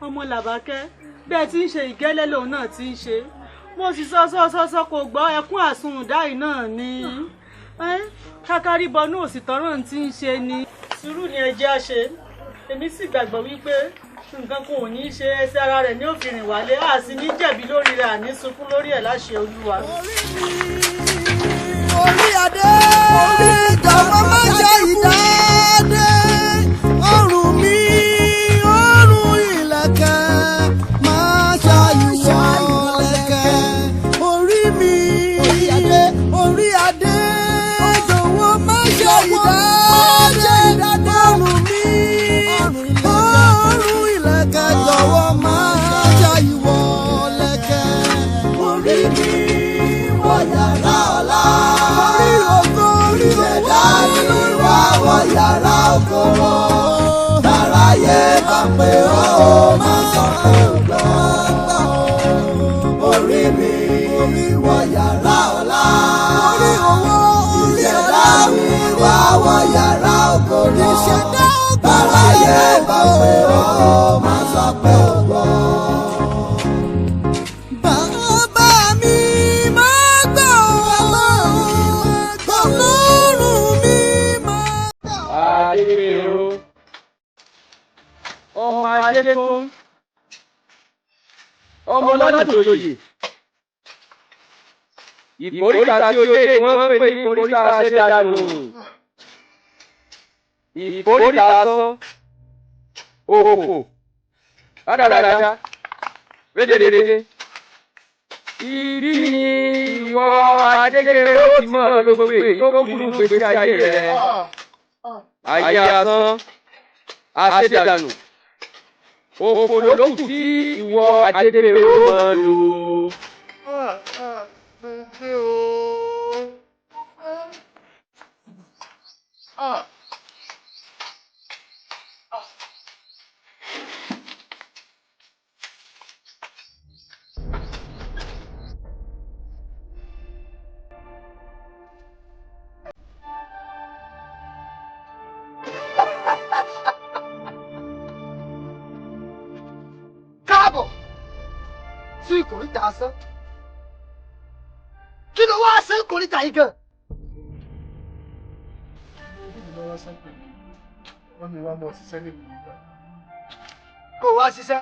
ọmọ Làbákẹ́ bẹ́ẹ̀ tí ń ṣe ìgẹ́lẹ́ lòun náà ti ń ṣe mo sì sọ kò gbọ́ ẹkún àsundàì náà ni kákárí bọnú òsì tọrọ tí ń ṣe ni sùúrù ni ẹjẹ́ á ṣe èmi sì gbàgbọ́ wípé nǹkan kan ò ní í ṣe ẹsẹ̀ ara rẹ̀ ní òfin wálé á sì ní jẹ̀bi lórí rẹ̀ àní sunkún lórí ẹ̀ láṣẹ Olúwa. orí adé orí ìjọba má ṣe ìdádé ọrùn mi ọrùn ìlẹ̀kẹ̀ má ṣàyùwọ̀ lẹ̀kẹ̀ orí mi orí adé jọ̀wọ́ má ṣe ìdádé ọrùn mi ọrùn ìlẹ̀kẹ̀ jọ̀wọ́ má ṣàyùwọ̀ lẹ̀kẹ̀ orí mi wọ́n yára. báráyé bá pè ọ́ má sọ pé ò gbọ́. Bàbá mi máa gbọ́ Ọlọ́run mi máa gbọ́. Adégbèrò ọmọ ajé tó ọmọ Ládùjọyè ìkórìtà tí o dé wọ́n pè ní ìkórìtà àṣẹdànù ìkórìtà sọ òkò rádaràdà rédèrèdè ìdí ni ìwọ Adégbèrò ó ti mọ gbogbo èyí tó kúrú gbèsè ayé rẹ ayé asán àṣẹdànù òkò lókù tí ìwọ Adégbèrò máa lò. Káàbọ̀ sí ìkòríta asán. Kí ló wá sí ìkòríta yìí gan? Wọ́n ní wá mọ̀ ṣiṣẹ́ ní ìkòríta. Kò wá ṣiṣẹ́.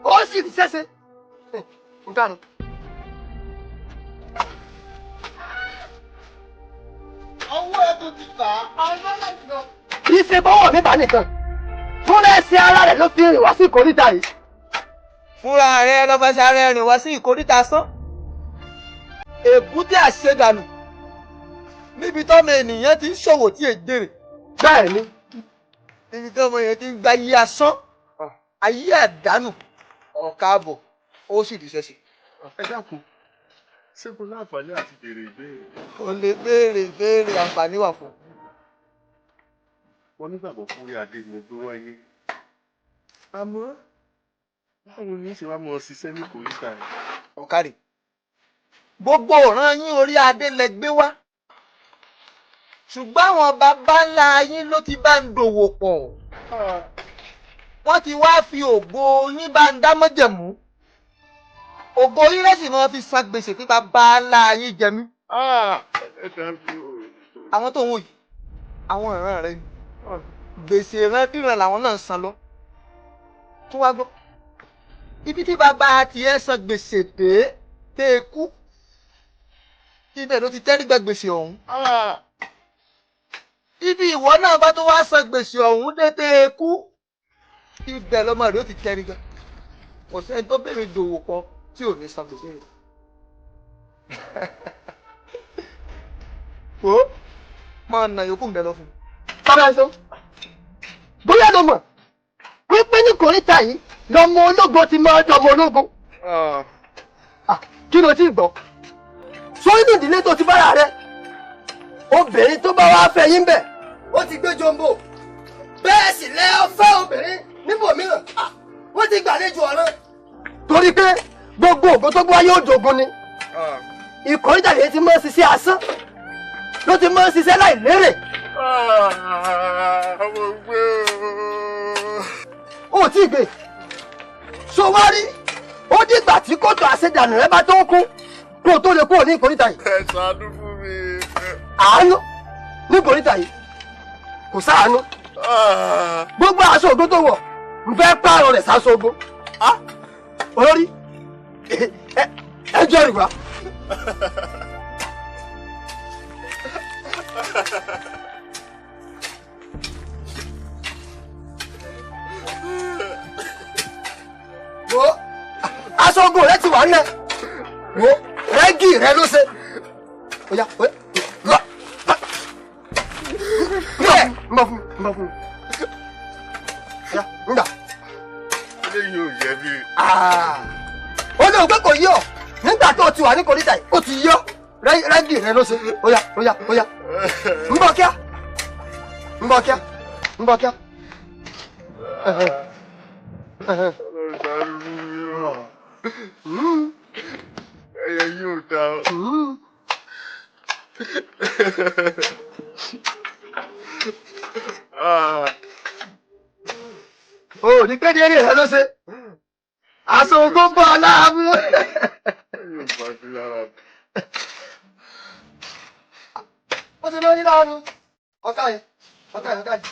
Ó sì ríṣẹ́ ṣe. Nǹkan nù. Ọwọ́ ẹ̀ tó ti fà á. Kì í ṣe bọ́wọ́ mi bá nìkan. Fúnra ẹsẹ̀ ara rẹ̀ ló fi rìn wá sí ìkòríta yìí. Fúnra rẹ̀ ló fẹsẹ̀ ara rìn wá sí ìkóríta asán. Èbúté àṣedànù níbi tọ́mọ ènìyàn ti ń ṣòwò tí èjèrè. Bẹ́ẹ̀ ni. Níbi tọ́mọ ènìyàn ti ń gba ayé asán, ayé àdánù, ọ̀kaàbọ̀, ó sì ríṣẹ́ ṣe. Ẹ dákun, ṣé kò láǹfààní àti béèrè ìbéèrè? O lè béèrè ìbéèrè, àǹfààní wà fún. Wọ́n nígbàgbọ́ fún orí adé ni gbé wáyé. Àmọ́ báwo ni ṣe wá mọ̀ ṣiṣẹ́ ní ìkòríta rẹ̀? Ọ̀kadì. Gbogbo ọ̀ràn yín orí adé lẹ gbé wá. Ṣùgbọ́n àwọn bàbá ńlá yín ló ti bá ń dòwò pọ̀. Wọ́n ti wá fi ògo yín bá ń dá mọ́jẹ̀mú. Ògo yín lẹ́sìn máa fi san gbèsè tí bàbá ńlá yín jẹ mí. Àwọn tó ń wò yìí, àwọn ìran rẹ̀ gbèsè ìrandíran làwọn náà ń san lọ. Tún wá gbọ́. Ibi tí bàbá tiẹ̀ san gbèsè dé tẹ́ ẹ kú. Ibẹ̀ ló ti tẹ́rí gba gbèsè ọ̀hún. Ibi ìwọ náà bá tó wá san gbèsè ọ̀hún dé tẹ́ ẹ kú. Ibẹ̀ lọ́mọ rẹ̀ ó ti tẹ́rí gba. Kò sẹ́ni tó bẹ̀rẹ̀ dòwò pọ̀ tí ò ní san gbèsè rẹ̀. Wo máa nà yòókù ń bẹ lọ fún. Bàbá ẹ̀sọ́, bóyá ló mọ̀ wípé ní kòríta yìí lọmọ ológun ti máa jọmọ ológun. Kí ló ti gbọ́? Sọ inú ìdílé tó ti bára rẹ. Obìnrin tó bá wá fẹ́ yín bẹ̀, ó ti gbé jombo. Bẹ́ẹ̀ sì lẹ́ ọ fẹ́ obìnrin níbòmíràn. Wọ́n ti gbàlejò ọ̀ràn. Torí pé gbogbo ògo tó gbọ́ yóò jogun ni. Ìkòríta yìí ti máa ń ṣiṣẹ́ asán. Ló ti máa ń ṣiṣẹ́ láì lérè. Ó tí gbé. So wá rí, ó dìgbà tí kòtò àṣedànù rẹ bá tó kún kó o tó lè kúrò ní ìkòríta yìí. Ẹ ṣàánú fún mi. Àánú ní ìkòríta yìí kò sáàánú. Gbogbo aṣọ ògbó tó wọ̀ ń fẹ́ pààrọ̀ rẹ̀ sáṣọ ògbó. Olórí ẹjọ́ ìwà. Wo aṣọ ògbó rẹ ti wà ń lẹ. Wo rẹ́gì rẹ ló ṣe. Oya oya lọ. Mbọ fún mi mbọ fún mi. Oya ngbà. Ilé yóò yẹ mí. Ó ní òpé kò yí ọ nígbà tó o ti wà ní kòríta yìí ó ti yí ọ rẹ́gì rẹ ló ṣe. Oya oya oya mbọ kíá mbọ kíá mbọ kíá. Ẹyẹ yóò ta ọ. o ní pé ní eré rẹ ló ṣe aṣọ ogún bọ̀ láàmú. ó ti lóyún náà nu ọ̀ká yẹn ọ̀ká yẹn ọ̀ká yẹn.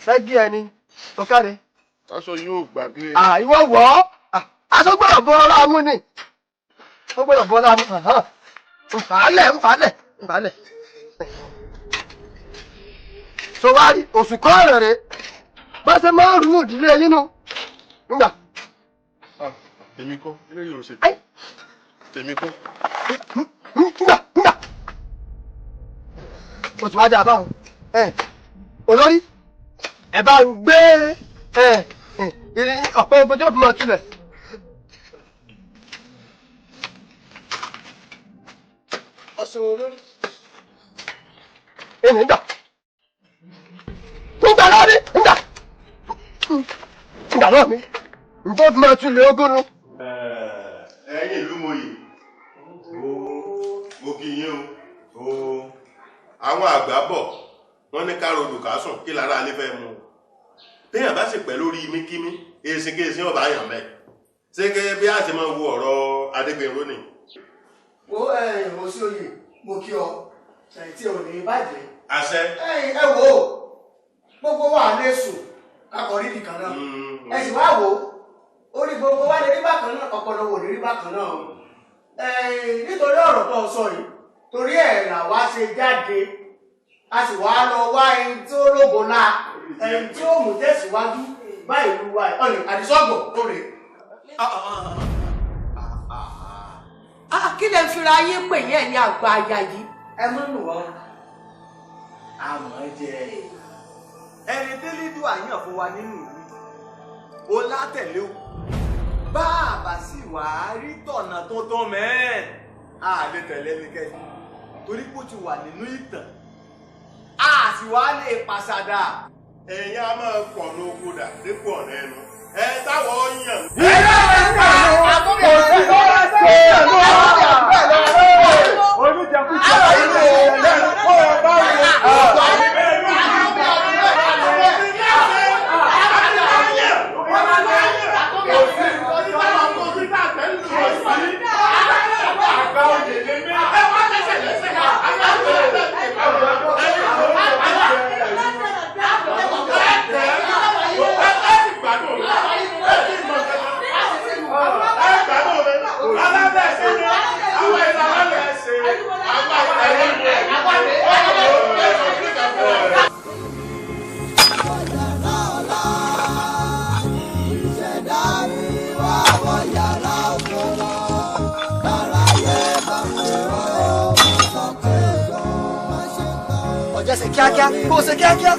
Sẹ́gi ẹni tó káre. Aṣọ yóò gbàgbé. Ìwọ wọ̀ ọ́. Aṣọ gbọ́dọ̀ bọ́ ọ́lá mú ni. Ó gbọ́dọ̀ bọ́ ọ́lá mú. Nfàálẹ̀. So wá rí oṣù kọ́ ọ̀rẹ́ rẹ̀. Bá ṣe máa ń rú ìdílé yín nù. Ngbà. Tèmi kọ́, ilé yóò ṣe. Tèmi kọ́. Ngbà. Oṣù wájú àbáwọn. Olórí. Ẹ bá ń gbé ọ̀pẹ ojú ọ̀pẹ máa túlẹ̀. Ọ̀sùn olórí. Èmi ń gbà. Ń gbà lọ́rí. Ń gbà. Ń gbà lọ́ọ̀ mi. Ǹjẹ́ ọ̀pẹ máa túlẹ̀ ogún nu. Ẹ̀yin ìlú Moyè. Mo kí yín o. Àwọn àgbà bọ̀. Wọ́n ní ká rodò ká sùn kí lára alẹ́ fẹ́ mu. Téèyàn bá sì pẹ́ lórí imíkímí èsìkéèsì ọba àyàn mẹ́. Ṣé bí a ti máa wo ọ̀rọ̀ Adégbènró ni? Mo sí oyè mo kí ọ tí ò ní bàjẹ́. Àṣẹ. Ẹ wò ó gbogbo wa lè sùn kakọ̀ rí nìkan náà. Ẹ sì wá wò ó orí gbogbo wa lè rí bákan náà ọpọlọ wò lè rí bákan náà. Nítorí ọ̀rọ̀ tó sọ yìí torí ẹ̀ là wá ṣe jáde. A sì wá lọ wá ẹni tó lógo náà ẹni tí ó mú tẹ̀síwájú bá ìlú wa ọ̀nì àdìsọ́gbọ̀ tó rè. Kí lè fira ayé pè yẹn ní àgbà àyà yìí. Ẹ mọ́ nù wọ́n. Àmọ́ jẹ ẹni tẹ́lẹ́dù àyàn fún wa nínú ìlú o látẹ̀lé o. Bá a bá sì wà á rí tọ̀nà tuntun mẹ́ẹ̀. A lè tẹ̀lé ẹnikẹ́ni torí kó ti wà nínú ìtàn. A sì wá lè pàṣàdà. Ẹ̀yin a máa pọ̀ ní oko dà dípò ọ̀nà ẹnu. Ẹ táwọn yàn. Olùjẹkùjẹ ilé ẹlẹ́rìí kó o bá wọ. Ṣe kíákíá kó o ṣe kíákíá.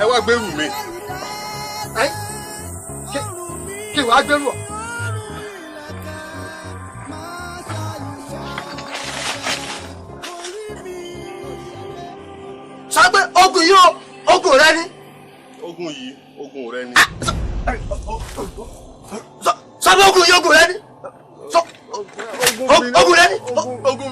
Ẹ wá gbẹ́rù mi. Kí wàá gbẹ́rù ọ. Sọ pé ogun yìí ogun rẹ ni. Ogun yìí ogun rẹ ni. Sọ pé ogun yìí ogun rẹ ni. Ogun rẹ ni. Ogun.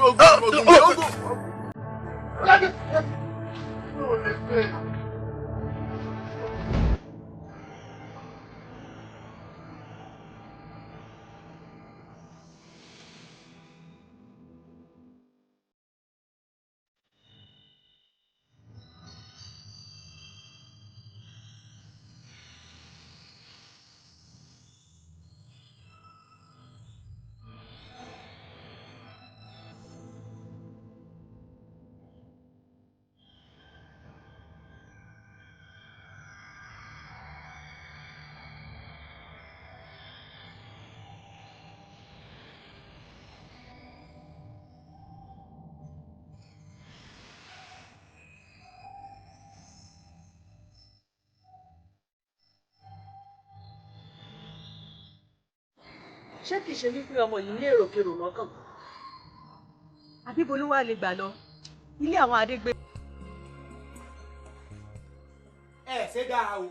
ṣé kìí ṣe wípé ọmọ yìí ní èròkèrò lọ́kàn àbí bolúwa lè gbà lọ ilé àwọn Adégbé. ẹ ṣe dáa o.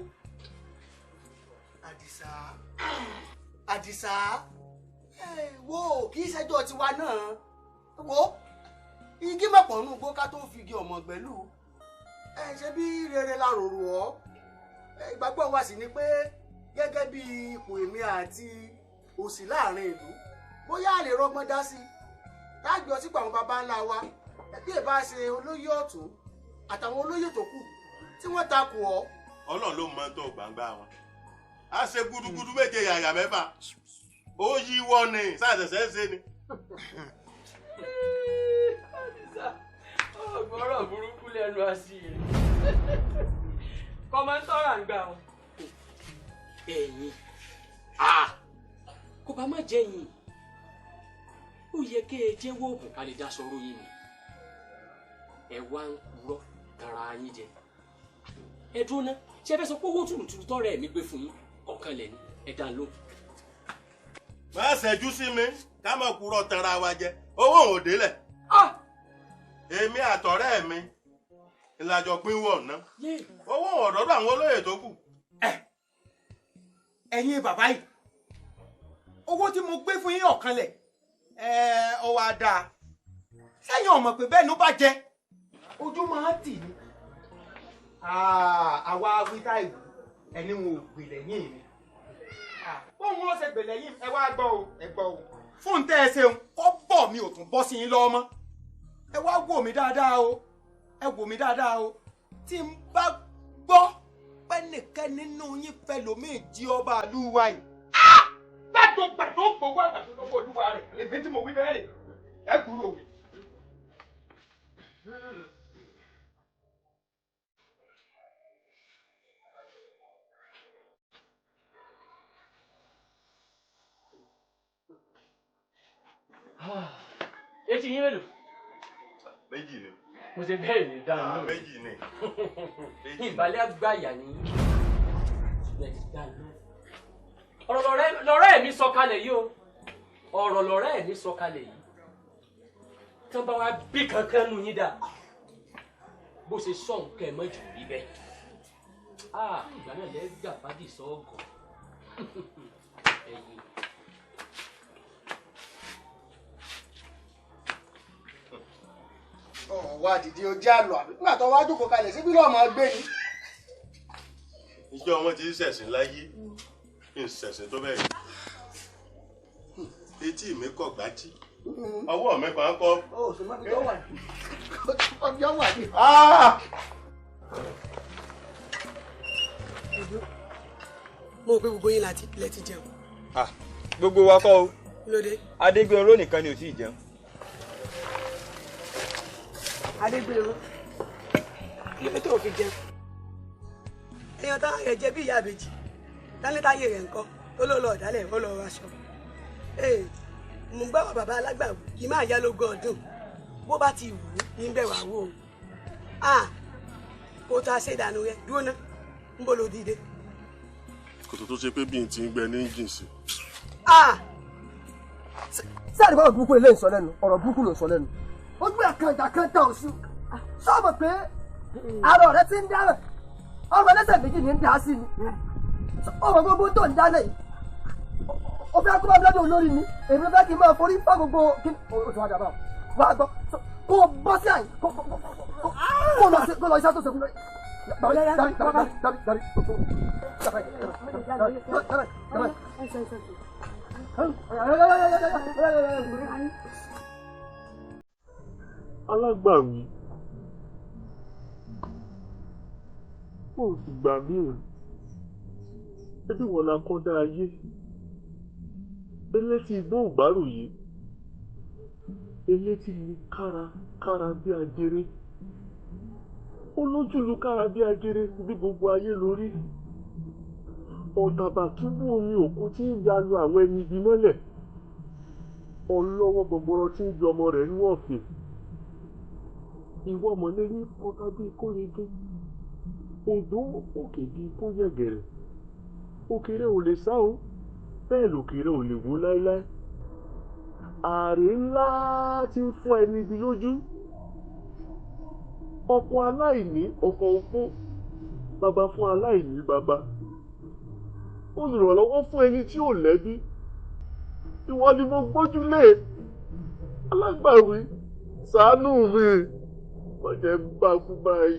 Àdìsá wo kì í ṣẹjọ́ tiwa náà wo igi mọ̀pọ̀ nù gbó ká tó figi ọmọ gbẹ́lú ṣe bí rere la rorò ọ́ ìgbàgbọ́ wa sì ni pé gẹ́gẹ́ bí ipò èmi àti òsì láàrin ìlú bóyá a lè rọgbọ́n dá sí i láàgbé ọtí pa àwọn baba ńlá wa bí ẹ bá ṣe olóyè ọ̀tún àtàwọn olóyè tó kù tí wọ́n takò ọ́. Ọlọ́run ló mọ tó gbangba wọn a ṣe gudugudu méje yàyà mẹ́fà ó yí wọ́n ni sáàtẹ̀sẹ̀ ń ṣe ni. ọgbọ́rọ̀ burúkú lẹ́nu àṣírí kọ́mọ́ntọ́rà ń gbà wọn. ẹ̀yin kò bá má jẹ́ yín ó yẹ kí ẹ jẹ́wọ́ oògùn ká lè dá sọ̀rọ̀ yín ni ẹ wá ń purọ́ tara yín jẹ ẹ dúró ná ṣé ẹ fẹ́ sọ pé owó tùrùtùrù tọrẹ mi gbé fún yín ọ̀kan lẹ̀ ní ẹ dá ló. má ṣẹ́jú sí mi ká má purọ́ tara wa jẹ owó ò délẹ̀ èmi àtọ̀rẹ́ mi ìlàjọ pínwó ọ̀nà owó ọ̀dọ́dọ̀ àwọn olóyè tó kù. ẹ̀yin bàbá yìí owó tí mo gbé fún yín ọ̀kan lẹ̀ ọwọ́ àdá sẹ́yìn ọmọ pé bẹ́ẹ̀ ló bá jẹ ojú máa ń tì ní. àwa wíta ìlú ẹni wọn ò gbè lẹ́yìn mi bóun wọn ṣe gbè lẹ́yìn ẹ wá gbọ́ o ẹ gbọ́ o fún tẹ́ ẹ ṣeun kọ́ bọ̀ mi ò tún bọ́ sí yín lọ́wọ́ mọ́ ẹ wá wò mí dáadáa o ẹ wò mí dáadáa o tí n bá gbọ́ pẹ́nìkẹ́ nínú yín fẹ́ lómi jí ọba àlúwa yìí gbàdó gbowó àgbàdo lọ́wọ́ olúwa rẹ̀ èmi tí mo wí bẹ́ẹ̀ rè ẹ kúrò wí. etí yín mélòó. méjì ni. mo ṣe bẹ́ẹ̀ ní dáhùn lónìí. méjì ni. ìbálẹ̀ àgbáyà ni ọ̀rọ̀ lọ̀rẹ́ mi sọ kalẹ̀ yìí o ọ̀rọ̀ lọ̀rẹ́ mi sọ kalẹ̀ yìí tán bá wá bí kankan nù yín dà bó ṣe sọ nǹkan ẹ̀ mọ́jú rí bẹ́ẹ̀ ìgbà náà lẹ́ gbà fádì sọ́ọ̀gọ̀ ẹ̀yìn. wá dìde ojú àlọ́ àbí nígbà tó wá jókòó kalẹ̀ síbí lọ́ọ́ máa gbé ni. ìjọ wọn ti ṣẹ̀sìn láyé ń ṣẹ̀sìn tó bẹ́ẹ̀ etí mi kọ̀ gbájí ọwọ́ mi kan kọ́. ó sì máa fi tọ́ wà ní. ọjọ́ wà ní. mo rò pé gbogbo yín lẹ ti jẹun. gbogbo wa kọ́ o lóde. Adégbénró nìkan ni ò tíì jẹun. Adégbénró lóde tó fi jẹun. èèyàn táwọn yẹn jẹ bí ìyá àbèjì tálétáyé rẹ̀ ńkọ́ ó ló lọ ọ̀dálẹ̀ ó lọ raṣọ. mo gbọ́ àwọn bàbá alágbàwọ̀ kì í máa yá lógún ọdún bó bá ti wù ú ní bẹ̀ wá wò ó. kó tó a ṣe ìdànù rẹ dúró ná ń bọ̀ ló dìde. kòtò tó ṣe pé bí n ti ń gbẹ ní engine sí. sí àdìgbò ọ̀rọ̀ burúkú ilé ìsọ lẹ́nu ọ̀rọ̀ burúkú ló sọ lẹ́nu. ó gbé àkàndá kan tà oṣù sọ́ọ̀mù pé àrò rẹ ti ń dáràn ọmọ ẹlẹ́sẹ̀ méjì ní ń dá sí ni ọmọ gbogbo tó ń dáná yìí ó fẹ́ kó bá bílọ́dọ̀ olórí ni èmi fẹ́ kí n máa forí fá gbogbo kí o tó wá dàbà wà á gbọ́ kó o bọ́ sí àyè kó lọ iṣẹ́ tó ṣe fún mi. alágbàwí kò sì gbà mí o ẹbí wọn la kọ́ dá ayé elétí igbó ògbáròyé elétí ni kárakára bí ajere olójúlu kára bí ajere bí gbogbo ayé lórí ọ̀dàbà túbú omi òkú tí ń yalu àwọn ẹni ibi mọ́lẹ̀ ọlọ́wọ́ gbọgbọrọ tí ń ju ọmọ rẹ̀ ní ọ̀fẹ́ ìwọ mọ̀lẹ́yìn ọ̀tá bíi kórede odò òkè bíi kó yẹ̀gẹ̀rẹ̀ òkèrè ò lè sá o bẹ́ẹ̀ lòkèrè ò lè wó láéláé. Ààrẹ ńlá ti ń fọ́ ẹni ibi lójú. Ọkọ aláìní ọkọ opó, bàbá fún aláìní bàbá. Olùrànlọ́wọ́ fún ẹni tí ò lẹ́bí. Ìwọ ni mo gbójúlé. Alágbàwí, ṣàánú mi. Má jẹ́ n bá kú báyìí.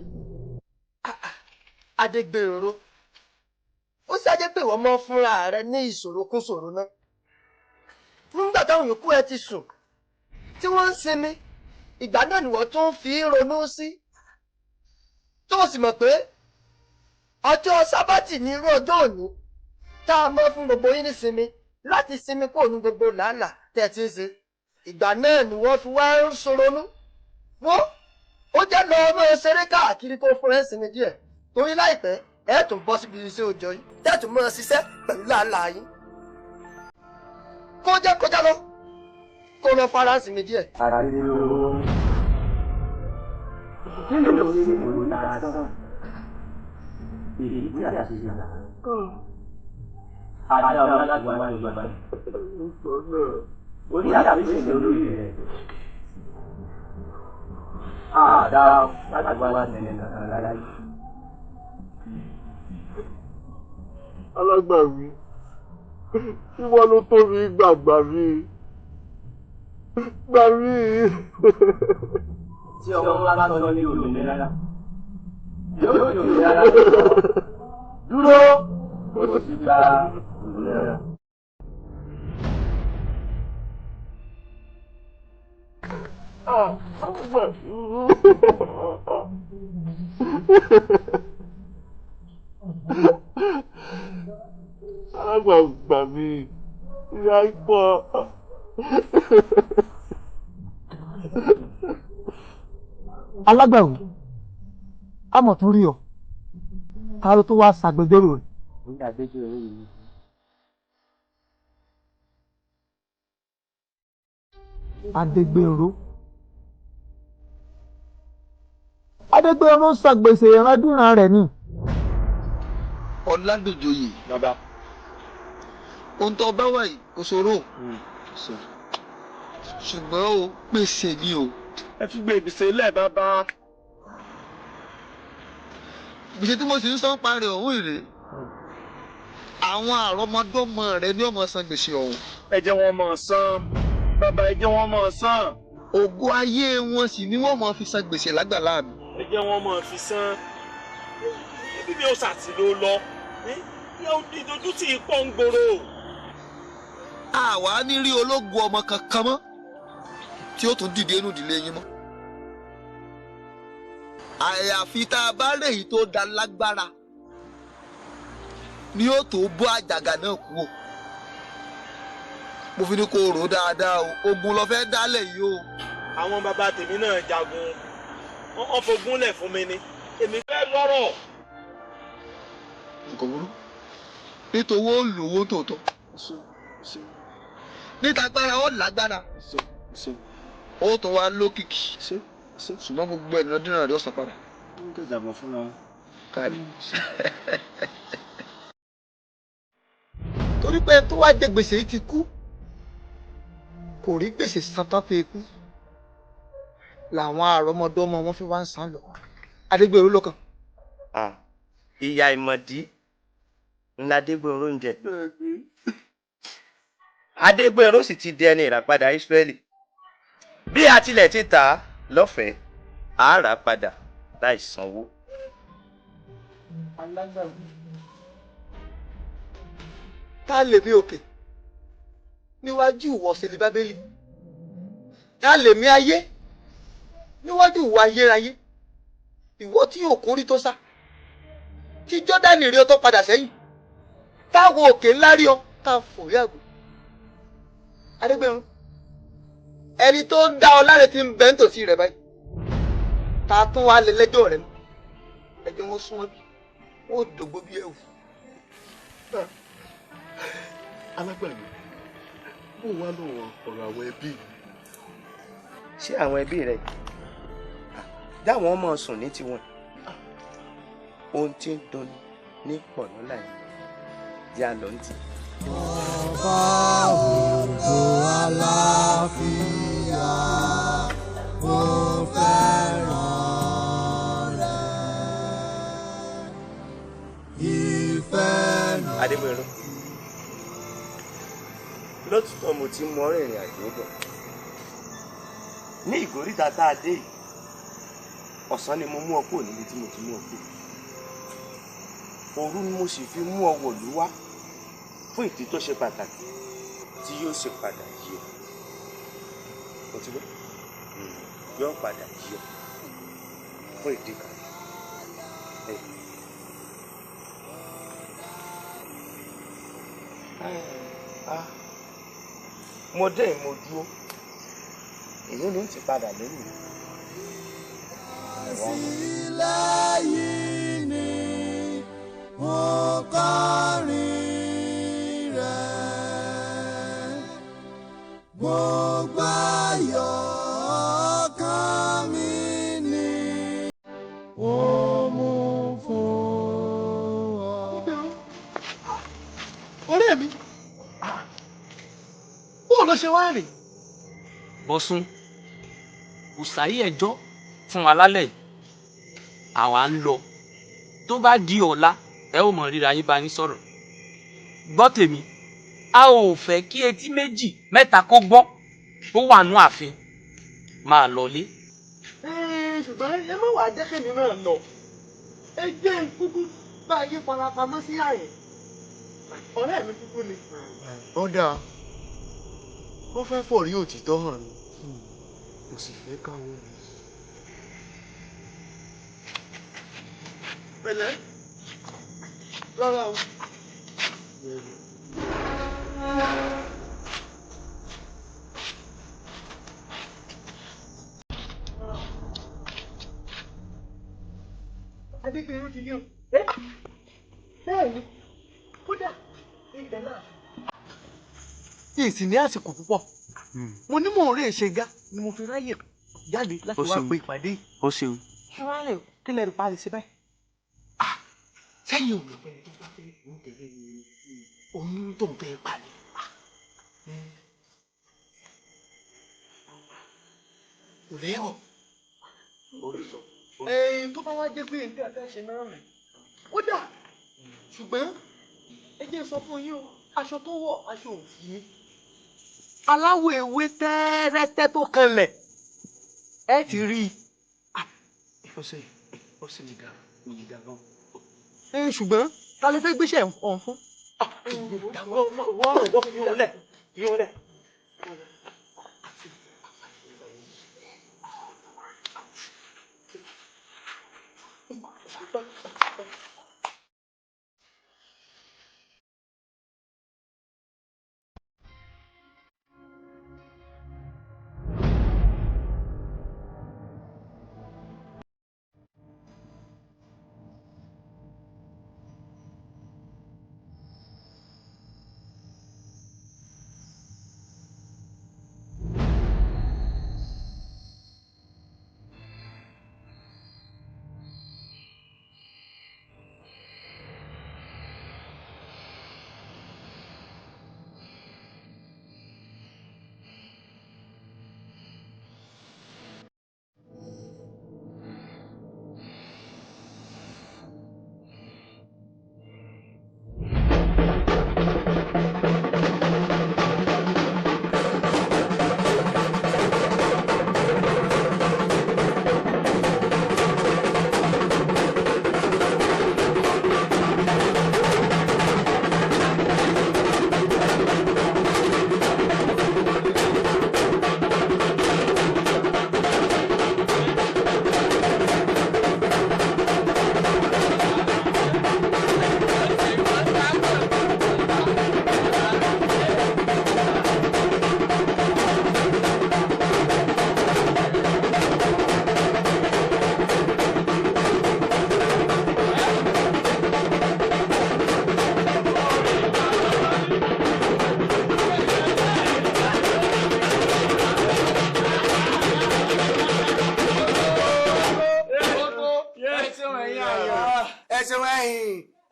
Adégbèrò, ó ṣáájú pé wọ́n mọ́ fúnra rẹ ní ìṣòro kún ṣòro náà. Nígbà táwọn yòókù ẹ ti sùn, tí wọ́n ń sinmi, ìgbà náà ni wọ́n tún fi ronú sí. Tó o sì mọ̀ pé ọjọ́ sábàtì ní irú ọjọ́ òní tá a mọ́ fún gbogbo yín ní sinmi láti sinmi kúrò ní gbogbo làálàá tẹ̀ tí ń ṣe. Ìgbà náà ni wọ́n fi wá ń ṣoronú. Wọ́n ó jẹ́ lọ ọmọ ṣeré káàkiri kó fún ẹ sinmi díẹ̀. Torí láìpẹ́ ẹ tún bọ́ síbi iṣẹ́ òòjọ́ yìí tẹ́ tún máa ṣiṣẹ́ pẹ̀lú làálàá yín. Kó jẹ́ kọjá lọ kó lọ fara sinmi díẹ̀. Ada orang lagi buat. Boleh ada bisa dulu ni. Ada lagi buat ni lagi. Alágbàwí, ìwọ ló tó mi gbàgbà mi. Gbà mí. Tí ọmọ bá sọ ní òmìnira, yóò òmìnira dúró kó sì gba òmìnira. Alágbà mi, ìyá pọ̀. Alágbàwí, a mọ̀ tún rí ọ. Ta ló tó wá ṣàgbẹjọ́rò rẹ̀? Nígbà gbẹ́jọ́ rẹ̀ yìí. Adégbèrò. Adégbèrò ń san Gbese Irandiran rẹ̀ ni. Ọládòjòyè bàbá. Ohun tó bá wà yìí kò ṣòro. Ṣùgbọ́n o pèsè ni o. Ẹ fi gbé ìgbésẹ̀ ilé bàbá. Gbèsè tí mo sì ń san parí ọ̀hún ìrè. Àwọn àrọ́mọdọ́mọ rẹ ni ó máa san gbèsè ọ̀hún. Ẹ jẹ́ wọn máa san. Bàbá ẹ jẹ́ wọn máa san. Ògo ayé wọn sì ni wọ́n máa fi san gbèsè lágbàlá mi. Ẹ jẹ́ wọn máa fi san. Ibi bí ó ṣàtìló lọ. Yóò di dojú tí ipò ń gbòòrò. Àwa ní rí ológun ọmọ kankan mọ́ tí ó tún dìde inú ìdílé yín mọ́. Àyàfi tá a bá rè yìí tó da lágbára ni ó tó bọ́ àjàgà náà kúrò. Mo fi ní kó rò ó dáadáa o, ogun ló fẹ́ dálẹ̀ yìí o. Àwọn bàbá tèmi náà jagun, wọ́n fogúnlẹ̀ fún mi ni, èmi fẹ́ lọ́rọ̀. Nǹkan burú nítorí ó lówó tòótọ́ níta gbára ó lágbára ó tún wá lókìkí ṣùgbọ́n gbogbo ẹ̀ lọ́dún rẹ̀ ó sàn padà. Torí pé tó wá jẹ gbèsè yìí ti kú kò rí gbèsè san tán fi kú làwọn àrọ́mọdọ́mọ wọn fi wá ń san lọ. Adégbèrò lọ́kàn. Ìyá ìmọ̀dí ńlá Adégbèrò ń jẹ. Adégbèrò sì ti di ẹni ìràpadà Ísírẹ́lì. Bí a tilẹ̀ ti tà á lọ́fẹ̀ẹ́, a rà padà láì sanwó. Ká lè mí òkè níwájú ìwọ ṣe ní Bábélì. Ká lè mí ayé níwájú ìwọ ayérayé. Ìwọ tí òkun rí tó sá. Tí Jọ́dánì rí ọ tó padà sẹ́yìn. Táwọn òkè ńlá rí ọ tá a fò yàgò. Adégbèrò, ẹni tó ń dá ọ láre ti ń bẹ nítòsí rẹ báyìí. Ta tún wá lé lẹ́jọ́ rẹ mú. Ẹjọ́ wọn súnmọ́ bí wọn ò dògbó bí ẹ̀wù. Alágbàwí, bó wá lọ́wọ́ ọ̀rọ̀ àwọn ẹbí? Ṣé àwọn ẹbí rẹ dáwọn ọmọ sùn ní tiwọn? Ohun tí ń dunni ní pọ̀ lọ́la yìí jẹ́ àlọ́ ń tì. ọba ògo àlàáfíà mo fẹ́ràn rẹ̀ ìfẹ́ mi. Adégbèrú, lótìtọ́ mo ti mọ rìnrìn àjò bọ̀. Ní ìgòríta tá a dé yìí, ọ̀sán ni mo mú ọ kúrò níbi tí mo ti mú ọ kúrò. Òru ni mo sì fi mú ọ wọ̀lú wá fún ìdí tó ṣe pàtàkì tí yóò ṣe padà yí ọ. Mo ti gbọ́? Yóò padà yí ọ fún ìdí kan. Mo dé mo dúró, èyí ni ń ti padà lẹ́yìn. Sílẹ̀yìn ni mo kọrin rẹ̀, gbogbo ayọ̀ ọkàn mi ni ó mú fún ọ. Ọ̀rẹ́ mi, bóò ló ṣe wá rìn? Bọ́sún, Bùsàyí ẹjọ́ fún wa lálẹ́ yìí. Àwa ń lọ. Tó bá di ọ̀la, ẹ ó mọ̀ ríra yín bá yín sọ̀rọ̀. Gbọ́ tèmi, a ò fẹ́ kí etí méjì mẹ́ta kó gbọ́ tó wà nú ààfin. Máa lọlé. Ṣùgbọ́n ẹ má wàá jẹ́ kẹ́mi náà lọ. Ẹ jẹ́ kúkú bá ayé farapamọ́ sí àyè. Ọ̀rẹ́ mi kúkú ni. Ó dáa, ó fẹ́ fọ̀rí òtítọ́ hàn mi, kò sì fẹ́ káwọn mi. Pẹ̀lẹ́, rárá o. Adégbèrú ti yí o. Bẹ́ẹ̀ ni, kódà ibẹ̀ náà. Ìsìn ní àsìkò púpọ̀. Mo ní mò ń rí ìṣègá ni mo fi ráyè jáde láti wá pe ìpàdé. Ó ṣeun. Ṣé wàá lè kí lẹ́rù pa lè ṣe báyìí? Sẹ́yìn òun pẹ̀lú tó bá fẹ́ ń tẹ̀lé oyún tó ń fẹ́ pa ni. Kò lẹ́wọ̀. Tó bá wá jẹ́ pé nǹkan àti ẹ̀ṣẹ̀ náà rìn. Ó dà, ṣùgbọ́n ẹ jẹ́ sọ fún yín o, aṣọ tó wọ̀ aṣọ òfì ni. Aláwọ̀ ewé tẹ́rẹ́tẹ́ tó kanlẹ̀ ẹ ti rí i. Ó sì ní gan. Ṣùgbọ́n ta ló fẹ́ gbéṣẹ́ ọ̀hún fún? Wọ́n rò bọ́ yóò lẹ̀.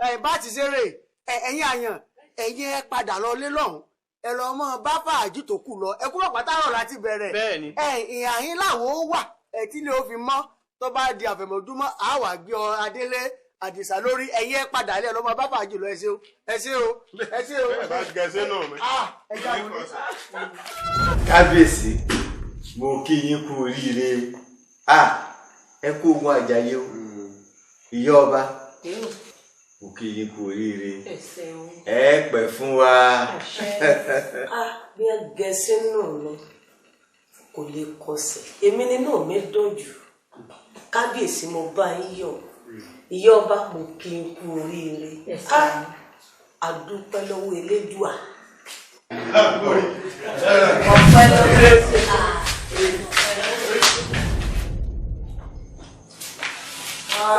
ẹ̀yin bá ti ṣeré ẹ̀yin àyàn ẹ̀yin ẹ padà lọ lé lọ́hùn ẹ lọ mọ bá fàájì tó kù lọ ẹ kúrò pátárọ̀ láti bẹ̀rẹ̀. bẹ́ẹ̀ni. ìhà yín làwọn ó wà tí ilé ó fi mọ́ tó bá di àfẹ̀mọ́júmọ́ àá wà gbé ọ adélé àdìsá lórí ẹyẹ padà lẹ lọmọ bá fàájì lọ ẹ ṣé o ẹ ṣé o ẹ ṣé o. bẹ́ẹ̀ bá gẹ̀ẹ́sẹ̀ náà mi. ẹ já wọlé. kábíyèsí mo kí yín kú oríire ẹ kú ogun àjàyè o ìyá ọba mo kí yín kú oríire ẹ pẹ́ fún wa. bí ẹ gẹ̀ẹ́sẹ̀ náà lọ kò lè kọsẹ̀ èmi nínú mi dọ̀jù kábíyèsí mo bá yín yọ̀ ìyá ọba mo kí n kú oríire àdúpẹ́ lọ́wọ́ elédùà. ọpẹ́ lọ́wọ́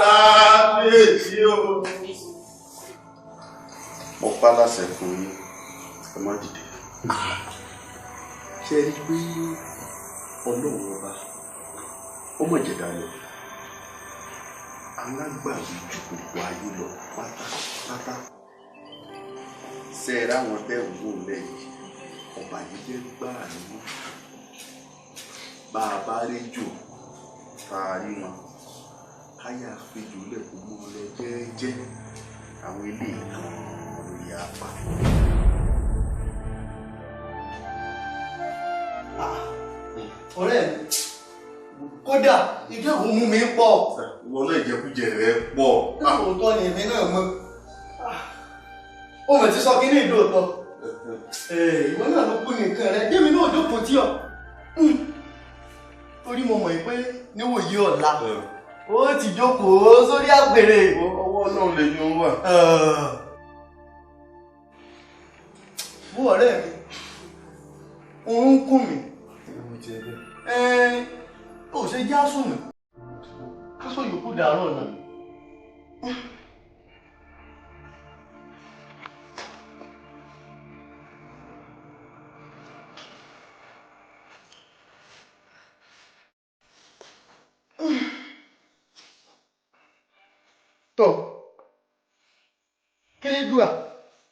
kábíyèsí o. mo pa láṣẹ fún yín ẹ má dìde. ṣe rí pé ọlọ́run ọba ọmọ ìjẹ̀dá lọ alágbàwí ju gbogbo ayé lọ pátápátá ṣe é ráwọn tẹ́ ń wò lẹ́yìn ọba yìí jẹ́ gbáà nínú bá a bá rí jò tá a rí wọn káyà fìjò lẹ́kọ̀ọ́ mọ́ lọ jẹ́ẹ́jẹ́ àwọn ilé ìkan lórí apá. ọ̀rẹ́ mi kódà ìjọ òun mú mi pọ̀. ìwọ náà ìjẹkújẹ rẹ pọ̀. òótọ́ ni èmi náà mọ̀ ó mọ̀ ti sọ kí ní ìdóòtọ́ ìwọ náà ló kú nìkan rẹ jẹ́mi náà jókòó tí ọ torí mo mọ̀ pé níwòyí ọ̀la ó ti jókòó sórí àpèrè. ọwọ́ náà lè yan wà. bó ọ̀rẹ́ mi òun ń kún mi ó ṣe já sùn mí kásọ̀ yòókù dàárọ̀ náà. tọ́ kérédùà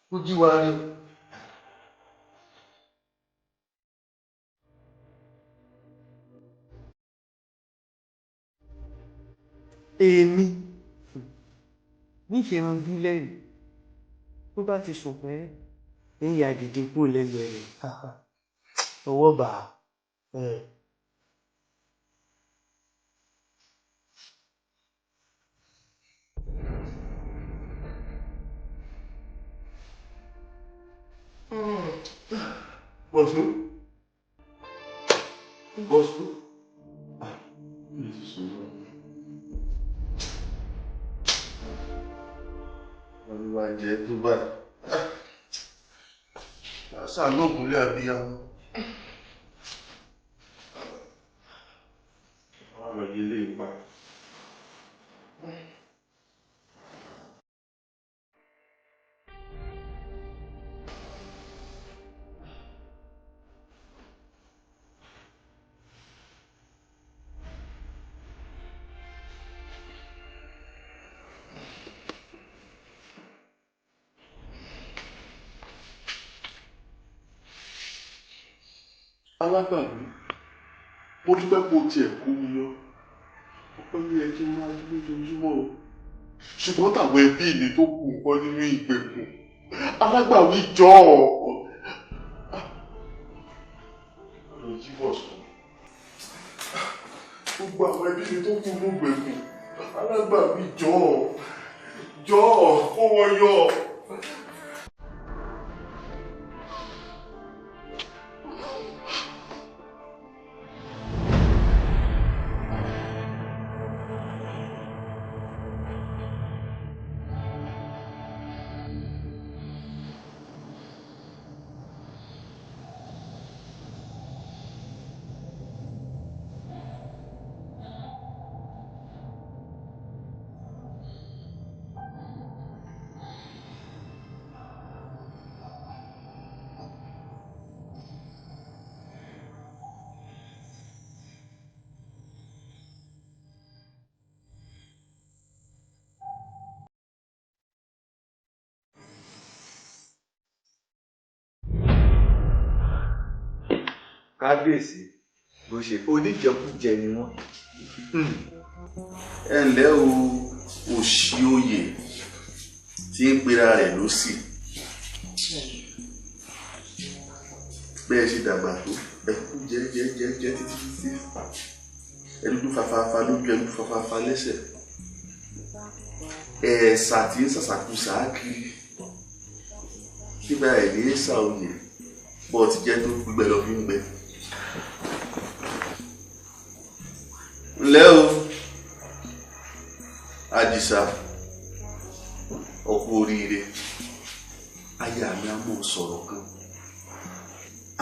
kò jí wa rí o. èmi níṣẹ́ máa ń bí lẹ́yìn tó bá ti sùn pé ẹ̀yìn àdìdì kúrò lẹ́gbẹ̀ẹ́ rẹ̀ ọwọ́ bà á. Bọ̀sú. Bọ̀sú. Olúwa jẹ́ tó báyìí. Àṣà náà kò lè àbíyamọ. Ọ̀rọ̀ yìí lè pa. Alágbàwí, mo dúpẹ́ pé o tiẹ̀ kó mi yọ. Ọpẹ́ mi yẹ kí n máa dúró lójoojúmọ́ o. Ṣùgbọ́n tàwọn ẹbí mi tó kù nǹkan nínú ìgbèkùn. Alágbàwí jọ ọ́. Ọ̀rọ̀ yìí bọ̀ sọ. Gbogbo àwọn ẹbí mi tó kù nínú ìgbèkùn. Alágbàwí jọ ọ́. Jọ ọ́ kó wọ́n yọ. kábíyèsí bó ṣe oníjẹkújẹ ni wọ́n. ẹ ǹlẹ́ o òṣì oyè tí ń pera rẹ̀ ló sì bẹ́ẹ̀ ṣe dàgbà tó ẹ kú jẹ́ títí ẹdúdú fafafa lójú ẹdúdú fafafa lẹ́sẹ̀ ẹ̀ẹ̀sà tí ń sàṣàkú sàákiri nígbà ẹ̀ ní sà oyè bọ́ ti jẹ́ tó gbígbẹ lọ fi ń gbẹ. ǹlẹ́ o Àdìsá ọkú oríire aya mi á mọ̀ sọ̀rọ̀ kan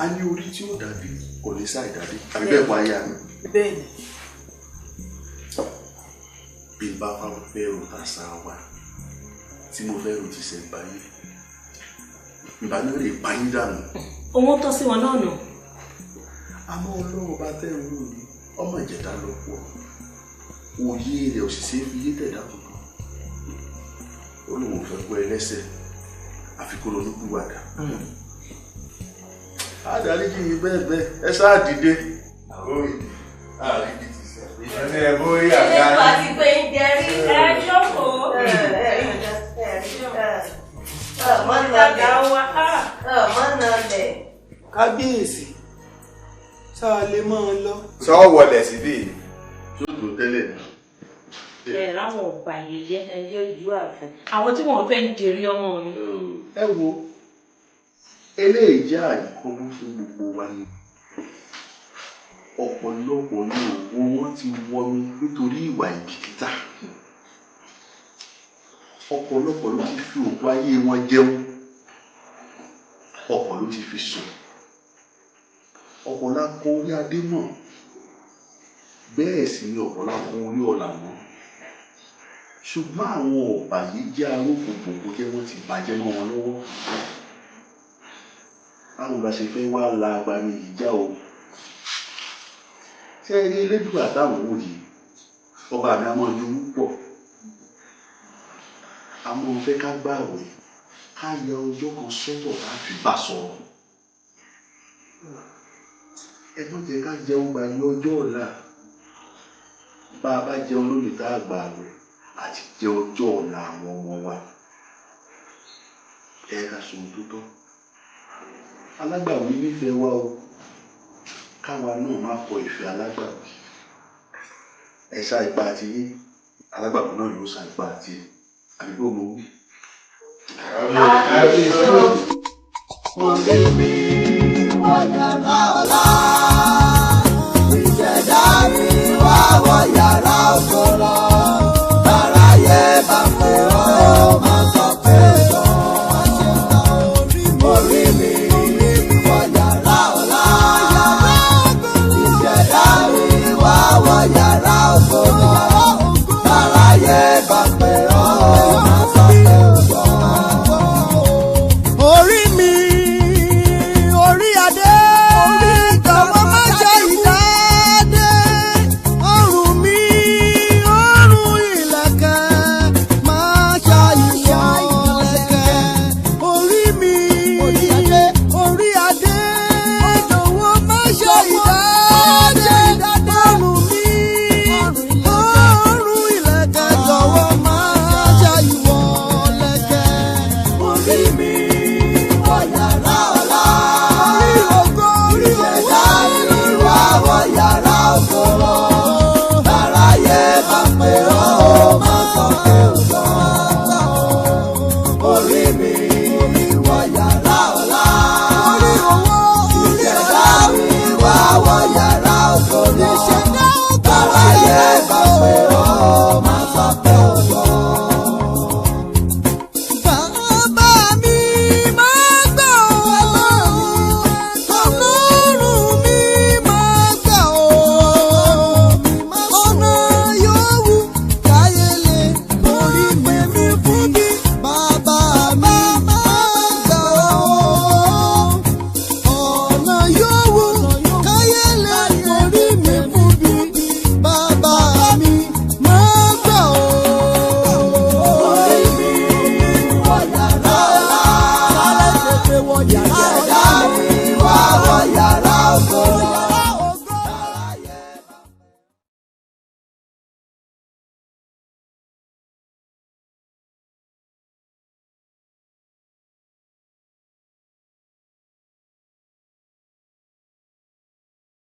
a ní orí tí ó dàbí kò ní sáì dàbí àbí bẹ́ẹ̀ kọ́ aya mi. bẹ́ẹ̀ni. bí n bá fáwọn fẹ́ràn tàṣà wa tí mo fẹ́ràn ti ṣe báyìí ìbánú lè pa yín dànù. owó tọ́ sí wọn náà nù. àmọ́ ọlọ́run bá tẹ́ ń rò ní ọmọ ìjẹta lọ pọ̀ òye rẹ̀ òṣìṣẹ́ fi yé tẹ̀dá tuntun ó lóun fẹ́ gbọ́ ẹlẹ́sẹ̀ àfikún olókùwàdà. adarí kì í bẹ́ẹ̀ ẹ sáà dìde. ìṣẹ̀lẹ̀ ẹ̀ bórí àgbà ilé ìwà ti pé ń jẹrí ẹ jókòó. kábíyèsí sáà lè máa lọ. sọ wọlé síbí. sóòtú tẹ́lẹ̀ náà. ẹ láwọn ọba yẹyẹ ẹyẹ ojú àfẹ àwọn tí wọn fẹ́ ń jèrè ọmọ mi. ẹ wo eléyìí jẹ́ àìkọ́wé fún gbogbo wa ni ọ̀pọ̀lọpọ̀ ní òwò wọn ti wọ mi nítorí ìwà ìbìkítà ọ̀pọ̀lọpọ̀ ló ti fi òkú ayé wọn jẹun ọ̀pọ̀ ló ti fi sùn ọ̀pọ̀lọpọ̀ orí adé mọ̀ bẹ́ẹ̀ sì ni ọ̀pọ̀lọpọ̀ orí ọ̀là mọ́ ṣùgbọ́n àwọn ọ̀bà yìí jẹ́ arógun gbogbo jẹ́ wọ́n ti bàjẹ́ mọ́ wọn lọ́wọ́ àwọn bá ṣe fẹ́ wá la agbami ìjà o ṣé eré elédùn àtàwọn òye ọba mi àmọ́ ju púpọ̀ àmọ́ fẹ́ ká gbààwẹ̀ ká yẹ ọjọ́ kan sọ́tọ̀ láti bá sọ̀rọ̀ ẹ má jẹ́ ká jẹun gbà ní ọjọ́ ọ̀la bá a bá jẹun lónìí tá a gbààwẹ̀ àti jẹ ọjọ́ ọ̀la àwọn ọmọ wa ẹ ká sọ ohun tó tọ́ alágbàwí nífẹ̀ẹ́ wa o káwa náà má kọ ìfẹ́ alágbàwí ẹ ṣá ipá àti yé alágbàwí náà yóò ṣá ipá àti yé àbíkó mo wí. Oríbi wọ́n yàrá ọ̀la ìṣẹ̀dá mi wá wọ́n